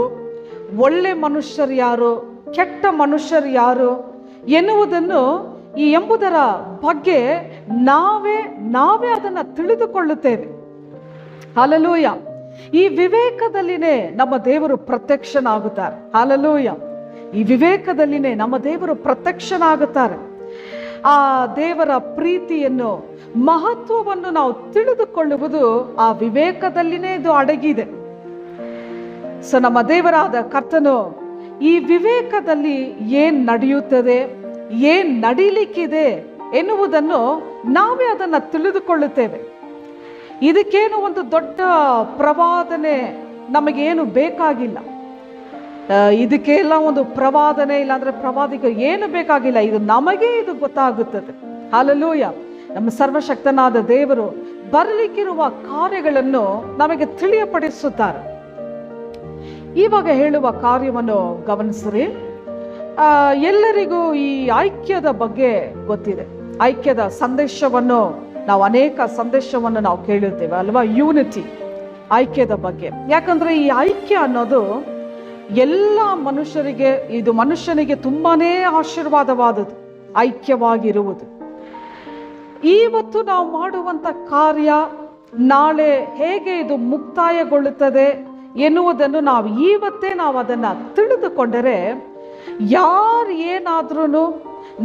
ಒಳ್ಳೆ ಮನುಷ್ಯರು ಯಾರು, ಕೆಟ್ಟ ಮನುಷ್ಯರು ಯಾರು ಎನ್ನುವುದನ್ನು ಎಂಬುದರ ಬಗ್ಗೆ ನಾವೇ ಅದನ್ನು ತಿಳಿದುಕೊಳ್ಳುತ್ತೇವೆ. ಹಲ್ಲೆಲೂಯ. ಈ ವಿವೇಕದಲ್ಲಿನೇ ನಮ್ಮ ದೇವರು ಪ್ರತ್ಯಕ್ಷನಾಗುತ್ತಾರೆ. ಹಲ್ಲೆಲೂಯ. ಈ ವಿವೇಕದಲ್ಲಿನೇ ನಮ್ಮ ದೇವರು ಪ್ರತ್ಯಕ್ಷನಾಗುತ್ತಾರೆ. ಆ ದೇವರ ಪ್ರೀತಿಯನ್ನು, ಮಹತ್ವವನ್ನು ನಾವು ತಿಳಿದುಕೊಳ್ಳುವುದು ಆ ವಿವೇಕದಲ್ಲಿನೇ ಇದು ಅಡಗಿದೆ. ಸೊ ನಮ್ಮ ದೇವರಾದ ಕರ್ತನು ಈ ವಿವೇಕದಲ್ಲಿ ಏನ್ ನಡೆಯುತ್ತದೆ, ಏನ್ ನಡೀಲಿಕ್ಕಿದೆ ಎನ್ನುವುದನ್ನು ನಾವೇ ಅದನ್ನು ತಿಳಿದುಕೊಳ್ಳುತ್ತೇವೆ. ಇದಕ್ಕೇನು ಒಂದು ದೊಡ್ಡ ಪ್ರವಾದನೆ ನಮಗೇನು ಬೇಕಾಗಿಲ್ಲ. ಇದಕ್ಕೆಲ್ಲ ಒಂದು ಪ್ರವಾದನೆ ಇಲ್ಲಾಂದ್ರೆ ಪ್ರವಾದಿಗೆ ಏನು ಬೇಕಾಗಿಲ್ಲ. ಇದು ನಮಗೆ ಇದು ಗೊತ್ತಾಗುತ್ತದೆ. ಹಲ್ಲೆಲೂಯ. ನಮ್ಮ ಸರ್ವಶಕ್ತನಾದ ದೇವರು ಬರಲಿಕ್ಕಿರುವ ಕಾರ್ಯಗಳನ್ನು ನಮಗೆ ತಿಳಿಯಪಡಿಸುತ್ತಾರೆ. ಇವಾಗ ಹೇಳುವ ಕಾರ್ಯವನ್ನು ಗಮನಿಸಿರಿ. ಎಲ್ಲರಿಗೂ ಈ ಐಕ್ಯದ ಬಗ್ಗೆ ಗೊತ್ತಿದೆ. ಐಕ್ಯದ ಸಂದೇಶವನ್ನು ನಾವು ಅನೇಕ ಸಂದೇಶವನ್ನು ನಾವು ಕೇಳುತ್ತೇವೆ ಅಲ್ವಾ, ಯೂನಿಟಿ, ಐಕ್ಯದ ಬಗ್ಗೆ. ಯಾಕಂದ್ರೆ ಈ ಐಕ್ಯ ಅನ್ನೋದು ಎಲ್ಲ ಮನುಷ್ಯರಿಗೆ, ಇದು ಮನುಷ್ಯನಿಗೆ ತುಂಬಾನೇ ಆಶೀರ್ವಾದವಾದದ್ದು, ಐಕ್ಯವಾಗಿರುವುದು. ಇವತ್ತು ನಾವು ಮಾಡುವಂತ ಕಾರ್ಯ ನಾಳೆ ಹೇಗೆ ಇದು ಮುಕ್ತಾಯಗೊಳ್ಳುತ್ತದೆ ಎನ್ನುವುದನ್ನು ನಾವು ಅದನ್ನು ತಿಳಿದುಕೊಂಡರೆ, ಯಾರು ಏನಾದ್ರೂ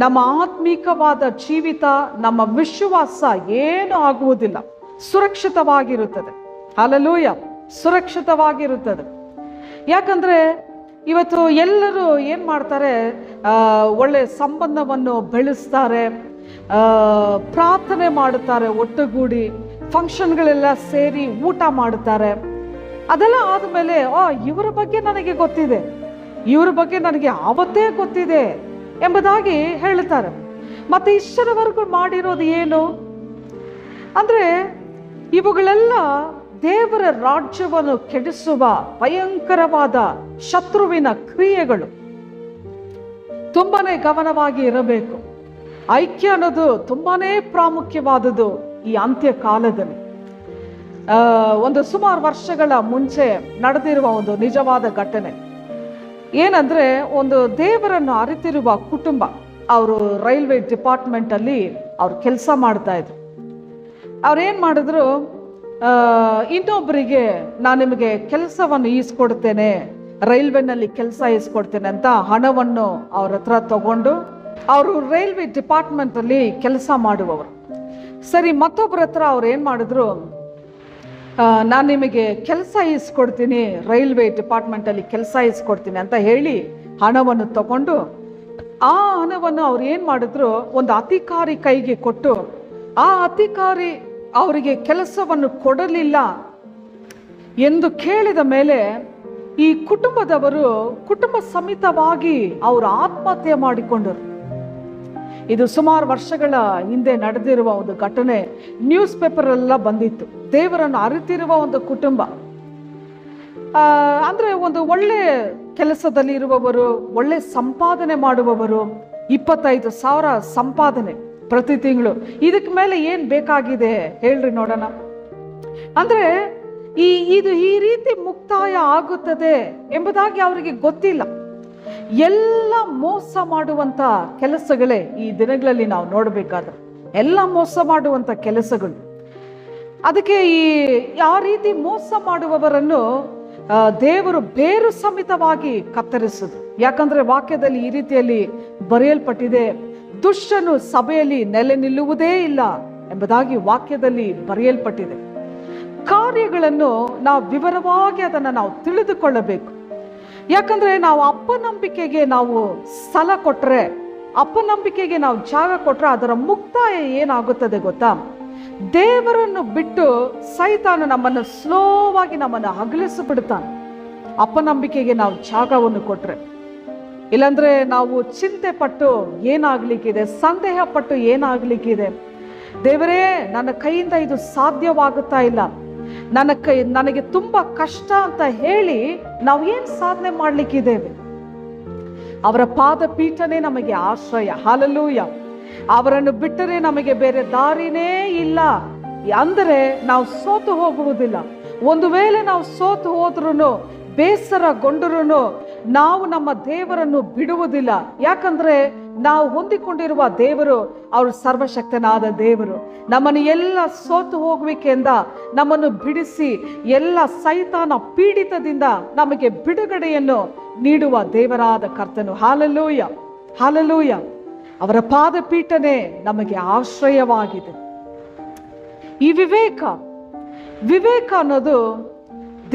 ನಮ್ಮ ಆತ್ಮಿಕವಾದ ಜೀವಿತ, ನಮ್ಮ ವಿಶ್ವಾಸ ಏನು ಆಗುವುದಿಲ್ಲ, ಸುರಕ್ಷಿತವಾಗಿರುತ್ತದೆ. ಹಲ್ಲೆಲೂಯ, ಸುರಕ್ಷಿತವಾಗಿರುತ್ತದೆ. ಯಾಕಂದ್ರೆ ಇವತ್ತು ಎಲ್ಲರೂ ಏನ್ ಮಾಡ್ತಾರೆ, ಒಳ್ಳೆ ಸಂಬಂಧವನ್ನು ಬೆಳೆಸ್ತಾರೆ, ಪ್ರಾರ್ಥನೆ ಮಾಡುತ್ತಾರೆ, ಒಟ್ಟುಗೂಡಿ ಫಂಕ್ಷನ್ಗಳೆಲ್ಲ ಸೇರಿ ಊಟ ಮಾಡುತ್ತಾರೆ. ಅದೆಲ್ಲ ಆದಮೇಲೆ ಇವರ ಬಗ್ಗೆ ನನಗೆ ಗೊತ್ತಿದೆ, ಇವರ ಬಗ್ಗೆ ನನಗೆ ಆವತ್ತೇ ಗೊತ್ತಿದೆ ಎಂಬುದಾಗಿ ಹೇಳ್ತಾರೆ. ಮತ್ತೆ ಇಷ್ಟರವರೆಗೂ ಮಾಡಿರೋದು ಏನು ಅಂದ್ರೆ, ಇವುಗಳೆಲ್ಲ ದೇವರ ರಾಜ್ಯವನ್ನು ಕೆಡಿಸುವ ಭಯಂಕರವಾದ ಶತ್ರುವಿನ ಕ್ರಿಯೆಗಳು. ತುಂಬಾನೇ ಗಮನವಾಗಿ ಇರಬೇಕು. ಐಕ್ಯ ಅನ್ನೋದು ತುಂಬಾನೇ ಪ್ರಾಮುಖ್ಯವಾದದ್ದು ಈ ಅಂತ್ಯ ಕಾಲದಲ್ಲಿ. ಒಂದು ಸುಮಾರು ವರ್ಷಗಳ ಮುಂಚೆ ನಡೆದಿರುವ ಒಂದು ನಿಜವಾದ ಘಟನೆ ಏನಂದ್ರೆ, ಒಂದು ದೇವರನ್ನು ಅರಿತಿರುವ ಕುಟುಂಬ, ಅವರು ರೈಲ್ವೆ ಡಿಪಾರ್ಟ್ಮೆಂಟ್ ಅಲ್ಲಿ ಅವ್ರು ಕೆಲಸ ಮಾಡ್ತಾ ಇದ್ರು. ಅವ್ರೇನ್ ಮಾಡಿದ್ರು, ಇನ್ನೊಬ್ಬರಿಗೆ ನಾನು ನಿಮಗೆ ಕೆಲಸವನ್ನು ಈಸ್ಕೊಡ್ತೇನೆ, ರೈಲ್ವೆನಲ್ಲಿ ಕೆಲಸ ಈಸ್ಕೊಡ್ತೇನೆ ಅಂತ ಹಣವನ್ನು ಅವ್ರ ಹತ್ರ ತಗೊಂಡು, ಅವರು ರೈಲ್ವೆ ಡಿಪಾರ್ಟ್ಮೆಂಟ್ ಅಲ್ಲಿ ಕೆಲಸ ಮಾಡುವವರು. ಸರಿ, ಮತ್ತೊಬ್ಬರ ಹತ್ರ ಅವ್ರು ಏನ್ ಮಾಡಿದ್ರು, ನಾನು ನಿಮಗೆ ಕೆಲಸ ಈಸ್ಕೊಡ್ತೀನಿ, ರೈಲ್ವೆ ಡಿಪಾರ್ಟ್ಮೆಂಟ್ ಅಲ್ಲಿ ಕೆಲಸ ಈಸ್ಕೊಡ್ತೀನಿ ಅಂತ ಹೇಳಿ ಹಣವನ್ನು ತಗೊಂಡು, ಆ ಹಣವನ್ನು ಅವ್ರು ಏನ್ ಮಾಡಿದ್ರು, ಒಂದು ಅಧಿಕಾರಿ ಕೈಗೆ ಕೊಟ್ಟು, ಆ ಅಧಿಕಾರಿ ಅವರಿಗೆ ಕೆಲಸವನ್ನು ಕೊಡಲಿಲ್ಲ ಎಂದು ಕೇಳಿದ ಮೇಲೆ ಈ ಕುಟುಂಬದವರು ಕುಟುಂಬ ಸಮೇತವಾಗಿ ಅವರು ಆತ್ಮಹತ್ಯೆ ಮಾಡಿಕೊಂಡರು. ಇದು ಸುಮಾರು ವರ್ಷಗಳ ಹಿಂದೆ ನಡೆದಿರುವ ಒಂದು ಘಟನೆ, ನ್ಯೂಸ್ ಪೇಪರ್ ಎಲ್ಲ ಬಂದಿತ್ತು. ದೇವರನ್ನು ಅರಿತಿರುವ ಒಂದು ಕುಟುಂಬ, ಅಂದ್ರೆ ಒಂದು ಒಳ್ಳೆ ಕೆಲಸದಲ್ಲಿ ಇರುವವರು, ಒಳ್ಳೆ ಸಂಪಾದನೆ ಮಾಡುವವರು, 25,000 ಸಂಪಾದನೆ ಪ್ರತಿ ತಿಂಗಳು. ಇದಕ್ಕೆ ಮೇಲೆ ಏನ್ ಬೇಕಾಗಿದೆ ಹೇಳ್ರಿ ನೋಡೋಣ. ಅಂದ್ರೆ ಇದು ಈ ರೀತಿ ಮುಕ್ತಾಯ ಆಗುತ್ತದೆ ಎಂಬುದಾಗಿ ಅವರಿಗೆ ಗೊತ್ತಿಲ್ಲ. ಎಲ್ಲ ಮೋಸ ಮಾಡುವಂತ ಕೆಲಸಗಳೇ ಈ ದಿನಗಳಲ್ಲಿ ನಾವು ನೋಡಬೇಕಾದ್ರೆ, ಎಲ್ಲ ಮೋಸ ಮಾಡುವಂತ ಕೆಲಸಗಳು. ಅದಕ್ಕೆ ಆ ರೀತಿ ಮೋಸ ಮಾಡುವವರನ್ನು ದೇವರು ಬೇರು ಸಮೇತವಾಗಿ ಕತ್ತರಿಸುದು. ಯಾಕಂದ್ರೆ ವಾಕ್ಯದಲ್ಲಿ ಈ ರೀತಿಯಲ್ಲಿ ಬರೆಯಲ್ಪಟ್ಟಿದೆ, ದುಷ್ಟನು ಸಭೆಯಲ್ಲಿ ನೆಲೆ ನಿಲ್ಲುವುದೇ ಇಲ್ಲ ಎಂಬುದಾಗಿ ವಾಕ್ಯದಲ್ಲಿ ಬರೆಯಲ್ಪಟ್ಟಿದೆ. ಕಾರ್ಯಗಳನ್ನು ನಾವು ವಿವರವಾಗಿ ಅದನ್ನು ನಾವು ತಿಳಿದುಕೊಳ್ಳಬೇಕು. ಯಾಕಂದ್ರೆ ನಾವು ಅಪನಂಬಿಕೆಗೆ ನಾವು ಸ್ಥಳ ಕೊಟ್ರೆ, ಅಪನಂಬಿಕೆಗೆ ನಾವು ಜಾಗ ಕೊಟ್ರೆ ಅದರ ಮುಕ್ತಾಯ ಏನಾಗುತ್ತದೆ ಗೊತ್ತಾ? ದೇವರನ್ನು ಬಿಟ್ಟು ಸೈತಾನ ನಮ್ಮನ್ನು ಸ್ಲೋವಾಗಿ ನಮ್ಮನ್ನು ಅಗಲಿಸಿಬಿಡ್ತಾನೆ, ಅಪನಂಬಿಕೆಗೆ ನಾವು ಜಾಗವನ್ನು ಕೊಟ್ರೆ. ಇಲ್ಲಾಂದ್ರೆ ನಾವು ಚಿಂತೆ ಪಟ್ಟು ಏನಾಗ್ಲಿಕ್ಕಿದೆ, ಸಂದೇಹ ಪಟ್ಟು ಏನಾಗ್ಲಿಕ್ಕಿದೆ, ದೇವರೇ ನನ್ನ ಕೈಯಿಂದ ಇದು ಸಾಧ್ಯವಾಗುತ್ತಾ ಇಲ್ಲ, ನನಗೆ ತುಂಬಾ ಕಷ್ಟ ಅಂತ ಹೇಳಿ ನಾವು ಏನ್ ಸಾಧನೆ ಮಾಡ್ಲಿಕ್ಕಿದ್ದೇವೆ? ಅವರ ಪಾದ ಪೀಠನೇ ನಮಗೆ ಆಶ್ರಯ. ಹಲ್ಲೆಲೂಯ. ಅವರನ್ನು ಬಿಟ್ಟರೆ ನಮಗೆ ಬೇರೆ ದಾರಿನೇ ಇಲ್ಲ ಅಂದರೆ ನಾವು ಸೋತು ಹೋಗುವುದಿಲ್ಲ. ಒಂದು ವೇಳೆ ನಾವು ಸೋತು ಹೋದ್ರೂ, ಬೇಸರಗೊಂಡರೂ ನಾವು ನಮ್ಮ ದೇವರನ್ನು ಬಿಡುವುದಿಲ್ಲ. ಯಾಕಂದ್ರೆ ನಾವು ಹೊಂದಿಕೊಂಡಿರುವ ದೇವರು ಅವರು ಸರ್ವಶಕ್ತನಾದ ದೇವರು. ನಮ್ಮನ್ನು ಎಲ್ಲ ಸೋತು ಹೋಗುವಿಕೆಯಿಂದ ನಮ್ಮನ್ನು ಬಿಡಿಸಿ ಎಲ್ಲ ಸೈತಾನ ಪೀಡಿತದಿಂದ ನಮಗೆ ಬಿಡುಗಡೆಯನ್ನು ನೀಡುವ ದೇವರಾದ ಕರ್ತನು. Hallelujah, hallelujah. ಅವರ ಪಾದಪೀಠನೇ ನಮಗೆ ಆಶ್ರಯವಾಗಿದೆ. ಈ ವಿವೇಕ ಅನ್ನೋದು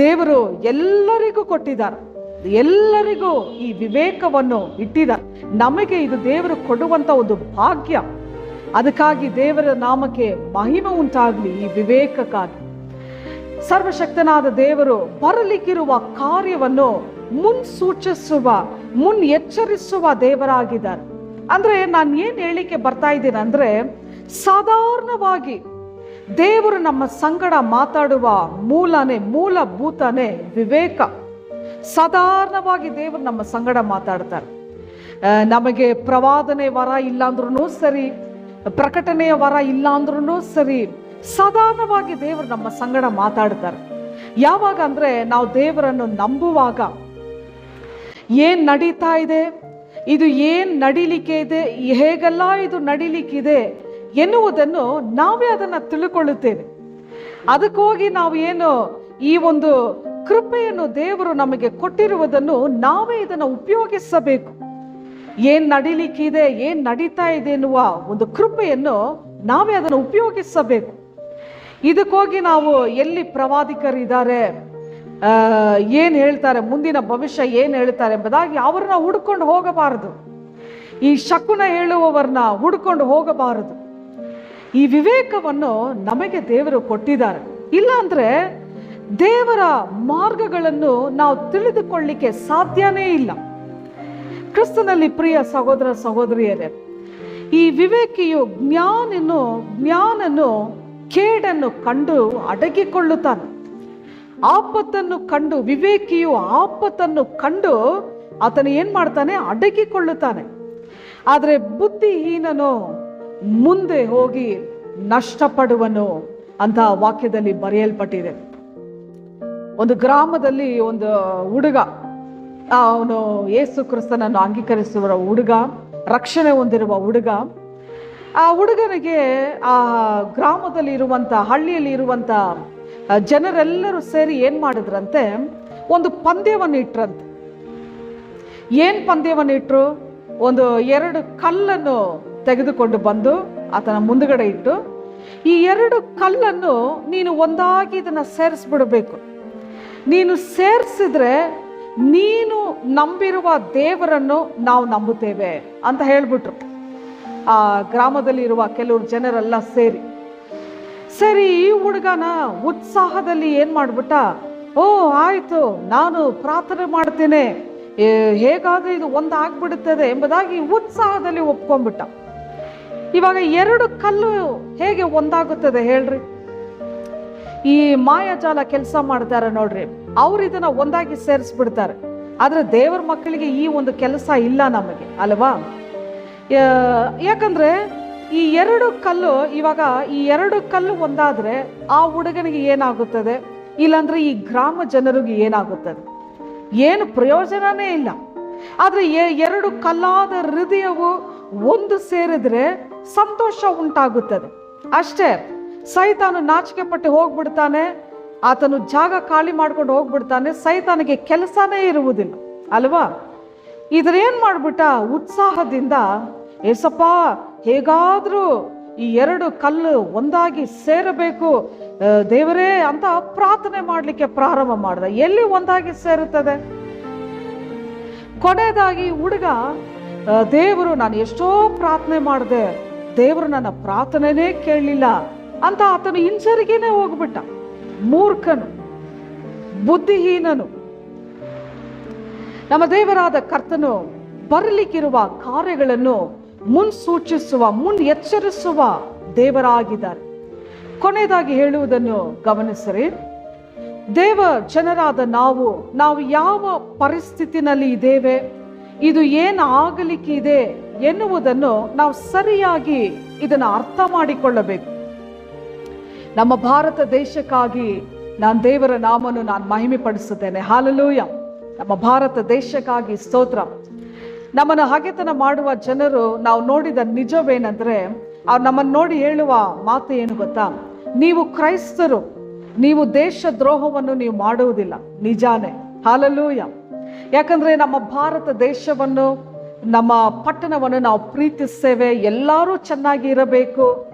ದೇವರು ಎಲ್ಲರಿಗೂ ಕೊಟ್ಟಿದ್ದಾರೆ. ಎಲ್ಲರಿಗೂ ಈ ವಿವೇಕವನ್ನು ಇಟ್ಟಿದ್ದಾರೆ. ನಮಗೆ ಇದು ದೇವರು ಕೊಡುವಂತ ಒಂದು ಭಾಗ್ಯ. ಅದಕ್ಕಾಗಿ ದೇವರ ನಾಮಕ್ಕೆ ಮಹಿಮೆ ಉಂಟಾಗಲಿ. ಈ ವಿವೇಕಕ್ಕಾಗಿ ಸರ್ವಶಕ್ತನಾದ ದೇವರು ಬರಲಿಕ್ಕಿರುವ ಕಾರ್ಯವನ್ನು ಮುನ್ನೆಚ್ಚರಿಸುವ ದೇವರಾಗಿದ್ದಾರೆ. ಅಂದ್ರೆ ನಾನು ಏನ್ ಹೇಳಿಕೆ ಬರ್ತಾ ಇದ್ದೀನಿ ಅಂದ್ರೆ, ಸಾಧಾರಣವಾಗಿ ದೇವರು ನಮ್ಮ ಸಂಗಡ ಮಾತಾಡುವ ಮೂಲಭೂತನೇ ವಿವೇಕ. ಸಾಧಾರಣವಾಗಿ ದೇವರು ನಮ್ಮ ಸಂಗಡ ಮಾತಾಡ್ತಾರೆ. ನಮಗೆ ಪ್ರವಾದನೆ ವರ ಇಲ್ಲ ಅಂದ್ರೂ ಸರಿ, ಪ್ರಕಟಣೆಯ ವರ ಇಲ್ಲ ಅಂದ್ರೂ ಸರಿ, ಸಾಧಾರಣವಾಗಿ ದೇವರು ನಮ್ಮ ಸಂಗಡ ಮಾತಾಡ್ತಾರೆ. ಯಾವಾಗ ಅಂದ್ರೆ ನಾವು ದೇವರನ್ನು ನಂಬುವಾಗ, ಏನ್ ನಡೀತಾ ಇದೆ, ಇದು ಏನ್ ನಡೀಲಿಕ್ಕೆ ಇದೆ, ಹೇಗೆಲ್ಲ ಇದು ನಡೀಲಿಕ್ಕಿದೆ ಎನ್ನುವುದನ್ನು ನಾವೇ ಅದನ್ನ ತಿಳ್ಕೊಳ್ಳುತ್ತೇವೆ. ಅದಕ್ಕೋಗಿ ನಾವು ಏನು ಈ ಒಂದು ಕೃಪೆಯನ್ನು ದೇವರು ನಮಗೆ ಕೊಟ್ಟಿರುವುದನ್ನು ನಾವೇ ಇದನ್ನು ಉಪಯೋಗಿಸಬೇಕು. ಏನ್ ನಡೀಲಿಕ್ಕಿದೆ, ಏನ್ ನಡೀತಾ ಇದೆ ಎನ್ನುವ ಒಂದು ಕೃಪೆಯನ್ನು ನಾವೇ ಅದನ್ನು ಉಪಯೋಗಿಸಬೇಕು. ಇದಕ್ಕೋಗಿ ನಾವು ಎಲ್ಲಿ ಪ್ರವಾದಿಕರಿದ್ದಾರೆ, ಏನ್ ಹೇಳ್ತಾರೆ, ಮುಂದಿನ ಭವಿಷ್ಯ ಏನ್ ಹೇಳ್ತಾರೆ ಎಂಬುದಾಗಿ ಅವ್ರನ್ನ ಹುಡ್ಕೊಂಡು ಹೋಗಬಾರದು. ಈ ಶಕುನ ಹೇಳುವವರನ್ನ ಹುಡ್ಕೊಂಡು ಹೋಗಬಾರದು. ಈ ವಿವೇಕವನ್ನು ನಮಗೆ ದೇವರು ಕೊಟ್ಟಿದ್ದಾರೆ. ಇಲ್ಲ ಅಂದ್ರೆ ದೇವರ ಮಾರ್ಗಗಳನ್ನು ನಾವು ತಿಳಿದುಕೊಳ್ಳಿಕ್ಕೆ ಸಾಧ್ಯನೇ ಇಲ್ಲ. ಕ್ರಿಸ್ತನಲ್ಲಿ ಪ್ರಿಯ ಸಹೋದರ ಸಹೋದರಿಯರೇ, ಈ ವಿವೇಕಿಯು ಜ್ಞಾನನು ಕೇಡನ್ನು ಕಂಡು ಅಡಗಿಕೊಳ್ಳುತ್ತಾನೆ. ವಿವೇಕಿಯು ಆಪತ್ತನ್ನು ಕಂಡು ಆತನು ಏನ್ ಮಾಡ್ತಾನೆ, ಅಡಗಿಕೊಳ್ಳುತ್ತಾನೆ. ಆದರೆ ಬುದ್ಧಿಹೀನನು ಮುಂದೆ ಹೋಗಿ ನಷ್ಟಪಡುವನು ಅಂತ ವಾಕ್ಯದಲ್ಲಿ ಬರೆಯಲ್ಪಟ್ಟಿದೆ. ಒಂದು ಗ್ರಾಮದಲ್ಲಿ ಒಂದು ಹುಡುಗ, ಅವನು ಯೇಸು ಕ್ರಿಸ್ತನನ್ನು ಅಂಗೀಕರಿಸುವ ಹುಡುಗ, ರಕ್ಷಣೆ ಹೊಂದಿರುವ ಹುಡುಗ. ಆ ಹುಡುಗನಿಗೆ ಆ ಗ್ರಾಮದಲ್ಲಿ ಇರುವಂತ, ಹಳ್ಳಿಯಲ್ಲಿ ಇರುವಂತ ಜನರೆಲ್ಲರೂ ಸೇರಿ ಏನ್ ಮಾಡಿದ್ರಂತೆ, ಒಂದು ಪಂದ್ಯವನ್ನು ಇಟ್ರಂತೆ. ಏನ್ ಪಂದ್ಯವನ್ನು ಇಟ್ರು, ಒಂದು 2 ಕಲ್ಲನ್ನು ತೆಗೆದುಕೊಂಡು ಬಂದು ಆತನ ಮುಂದುಗಡೆ ಇಟ್ಟು, ಈ 2 ಕಲ್ಲನ್ನು ನೀನು ಒಂದಾಗಿ ಇದನ್ನ ಸೇರಿಸ್ಬಿಡ್ಬೇಕು. ನೀನು ಸೇರಿಸಿದ್ರೆ ನೀನು ನಂಬಿರುವ ದೇವರನ್ನು ನಾವು ನಂಬುತ್ತೇವೆ ಅಂತ ಹೇಳ್ಬಿಟ್ರು. ಆ ಗ್ರಾಮದಲ್ಲಿ ಇರುವ ಕೆಲವರು ಜನರೆಲ್ಲ ಸೇರಿ ಈ ಹುಡುಗನ ಉತ್ಸಾಹದಲ್ಲಿ ಏನ್ ಮಾಡ್ಬಿಟ್ಟ, ಓ ಆಯ್ತು, ನಾನು ಪ್ರಾರ್ಥನೆ ಮಾಡ್ತೇನೆ, ಹೇಗಾದ್ರೂ ಇದು ಒಂದಾಗ್ಬಿಡುತ್ತದೆ ಎಂಬುದಾಗಿ ಉತ್ಸಾಹದಲ್ಲಿ ಒಪ್ಕೊಂಡ್ಬಿಟ್ಟ. ಇವಾಗ 2 ಕಲ್ಲು ಹೇಗೆ ಒಂದಾಗುತ್ತದೆ ಹೇಳ್ರಿ? ಈ ಮಾಯಾಜಾಲ ಕೆಲಸ ಮಾಡ್ತಾರೆ ನೋಡ್ರಿ, ಅವ್ರು ಇದನ್ನ ಒಂದಾಗಿ ಸೇರಿಸ್ಬಿಡ್ತಾರೆ. ಆದ್ರೆ ದೇವರ ಮಕ್ಕಳಿಗೆ ಈ ಒಂದು ಕೆಲಸ ಇಲ್ಲ ನಮಗೆ, ಅಲ್ವಾ? ಯಾಕಂದ್ರೆ ಈ 2 ಕಲ್ಲು, ಇವಾಗ ಈ 2 ಕಲ್ಲು ಒಂದಾದ್ರೆ ಆ ಹುಡುಗನಿಗೆ ಏನಾಗುತ್ತದೆ, ಇಲ್ಲಾಂದ್ರೆ ಈ ಗ್ರಾಮ ಜನರಿಗೆ ಏನಾಗುತ್ತದೆ? ಏನು ಪ್ರಯೋಜನನೇ ಇಲ್ಲ. ಆದ್ರೆ 2 ಕಲ್ಲಾದ ಹೃದಯವು ಒಂದು ಸೇರಿದ್ರೆ ಸಂತೋಷ ಉಂಟಾಗುತ್ತದೆ ಅಷ್ಟೇ. ಸೈತಾನು ನಾಚಿಕೆ ಪಟ್ಟು ಹೋಗ್ಬಿಡ್ತಾನೆ, ಆತನು ಜಾಗ ಖಾಲಿ ಮಾಡ್ಕೊಂಡು ಹೋಗ್ಬಿಡ್ತಾನೆ, ಸೈತಾನಿಗೆ ಕೆಲಸನೇ ಇರುವುದಿಲ್ಲ, ಅಲ್ವಾ? ಇದ್ರೇನ್ ಮಾಡ್ಬಿಟ್ಟ, ಉತ್ಸಾಹದಿಂದ ಏಸಪ್ಪ ಹೇಗಾದ್ರೂ ಈ 2 ಕಲ್ಲು ಒಂದಾಗಿ ಸೇರಬೇಕು ದೇವರೇ ಅಂತ ಪ್ರಾರ್ಥನೆ ಮಾಡ್ಲಿಕ್ಕೆ ಪ್ರಾರಂಭ ಮಾಡ್ದ. ಎಲ್ಲಿ ಒಂದಾಗಿ ಸೇರುತ್ತದೆ? ಕೊನೆಯದಾಗಿ ಹುಡುಗ, ದೇವರು, ನಾನು ಎಷ್ಟೋ ಪ್ರಾರ್ಥನೆ ಮಾಡಿದೆ, ದೇವರು ನನ್ನ ಪ್ರಾರ್ಥನೆನೇ ಕೇಳಲಿಲ್ಲ ಅಂತ ಆತನು ಹಿಂಸರಿಗೇನೆ ಹೋಗ್ಬಿಟ್ಟ. ಮೂರ್ಖನು, ಬುದ್ಧಿಹೀನನು. ನಮ್ಮ ದೇವರಾದ ಕರ್ತನು ಬರಲಿಕ್ಕಿರುವ ಕಾರ್ಯಗಳನ್ನು ಮುನ್ನೆಚ್ಚರಿಸುವ ದೇವರಾಗಿದ್ದಾರೆ. ಕೊನೆಯದಾಗಿ ಹೇಳುವುದನ್ನು ಗಮನಿಸಿರಿ. ದೇವ ಜನರಾದ ನಾವು ಯಾವ ಪರಿಸ್ಥಿತಿನಲ್ಲಿ ಇದ್ದೇವೆ, ಇದು ಏನು ಆಗಲಿಕ್ಕೆ ಇದೆ ಎನ್ನುವುದನ್ನು ನಾವು ಸರಿಯಾಗಿ ಇದನ್ನು ಅರ್ಥ ಮಾಡಿಕೊಳ್ಳಬೇಕು. ನಮ್ಮ ಭಾರತ ದೇಶಕ್ಕಾಗಿ ನಾನು ದೇವರ ನಾಮವನ್ನು ನಾನು ಮಹಿಮೆ ಪಡಿಸುತ್ತೇನೆ. ಹಾಲೆಲೂಯ. ನಮ್ಮ ಭಾರತ ದೇಶಕ್ಕಾಗಿ ಸ್ತೋತ್ರ. ನಮ್ಮನ್ನು ಹಗೆತನ ಮಾಡುವ ಜನರು ನಾವು ನೋಡಿದ ನಿಜವೇನೆಂದ್ರೆ, ಅವ್ರು ನಮ್ಮನ್ನು ನೋಡಿ ಹೇಳುವ ಮಾತು ಏನು ಗೊತ್ತಾ? ನೀವು ಕ್ರೈಸ್ತರು, ನೀವು ದೇಶ ದ್ರೋಹವನ್ನು ನೀವು ಮಾಡುವುದಿಲ್ಲ. ನಿಜಾನೇ, ಹಾಲೆಲೂಯ. ಯಾಕಂದ್ರೆ ನಮ್ಮ ಭಾರತ ದೇಶವನ್ನು ನಮ್ಮ ಪಟ್ಟಣವನ್ನು ನಾವು ಪ್ರೀತಿಸ್ತೇವೆ, ಎಲ್ಲರೂ ಚೆನ್ನಾಗಿ ಇರಬೇಕು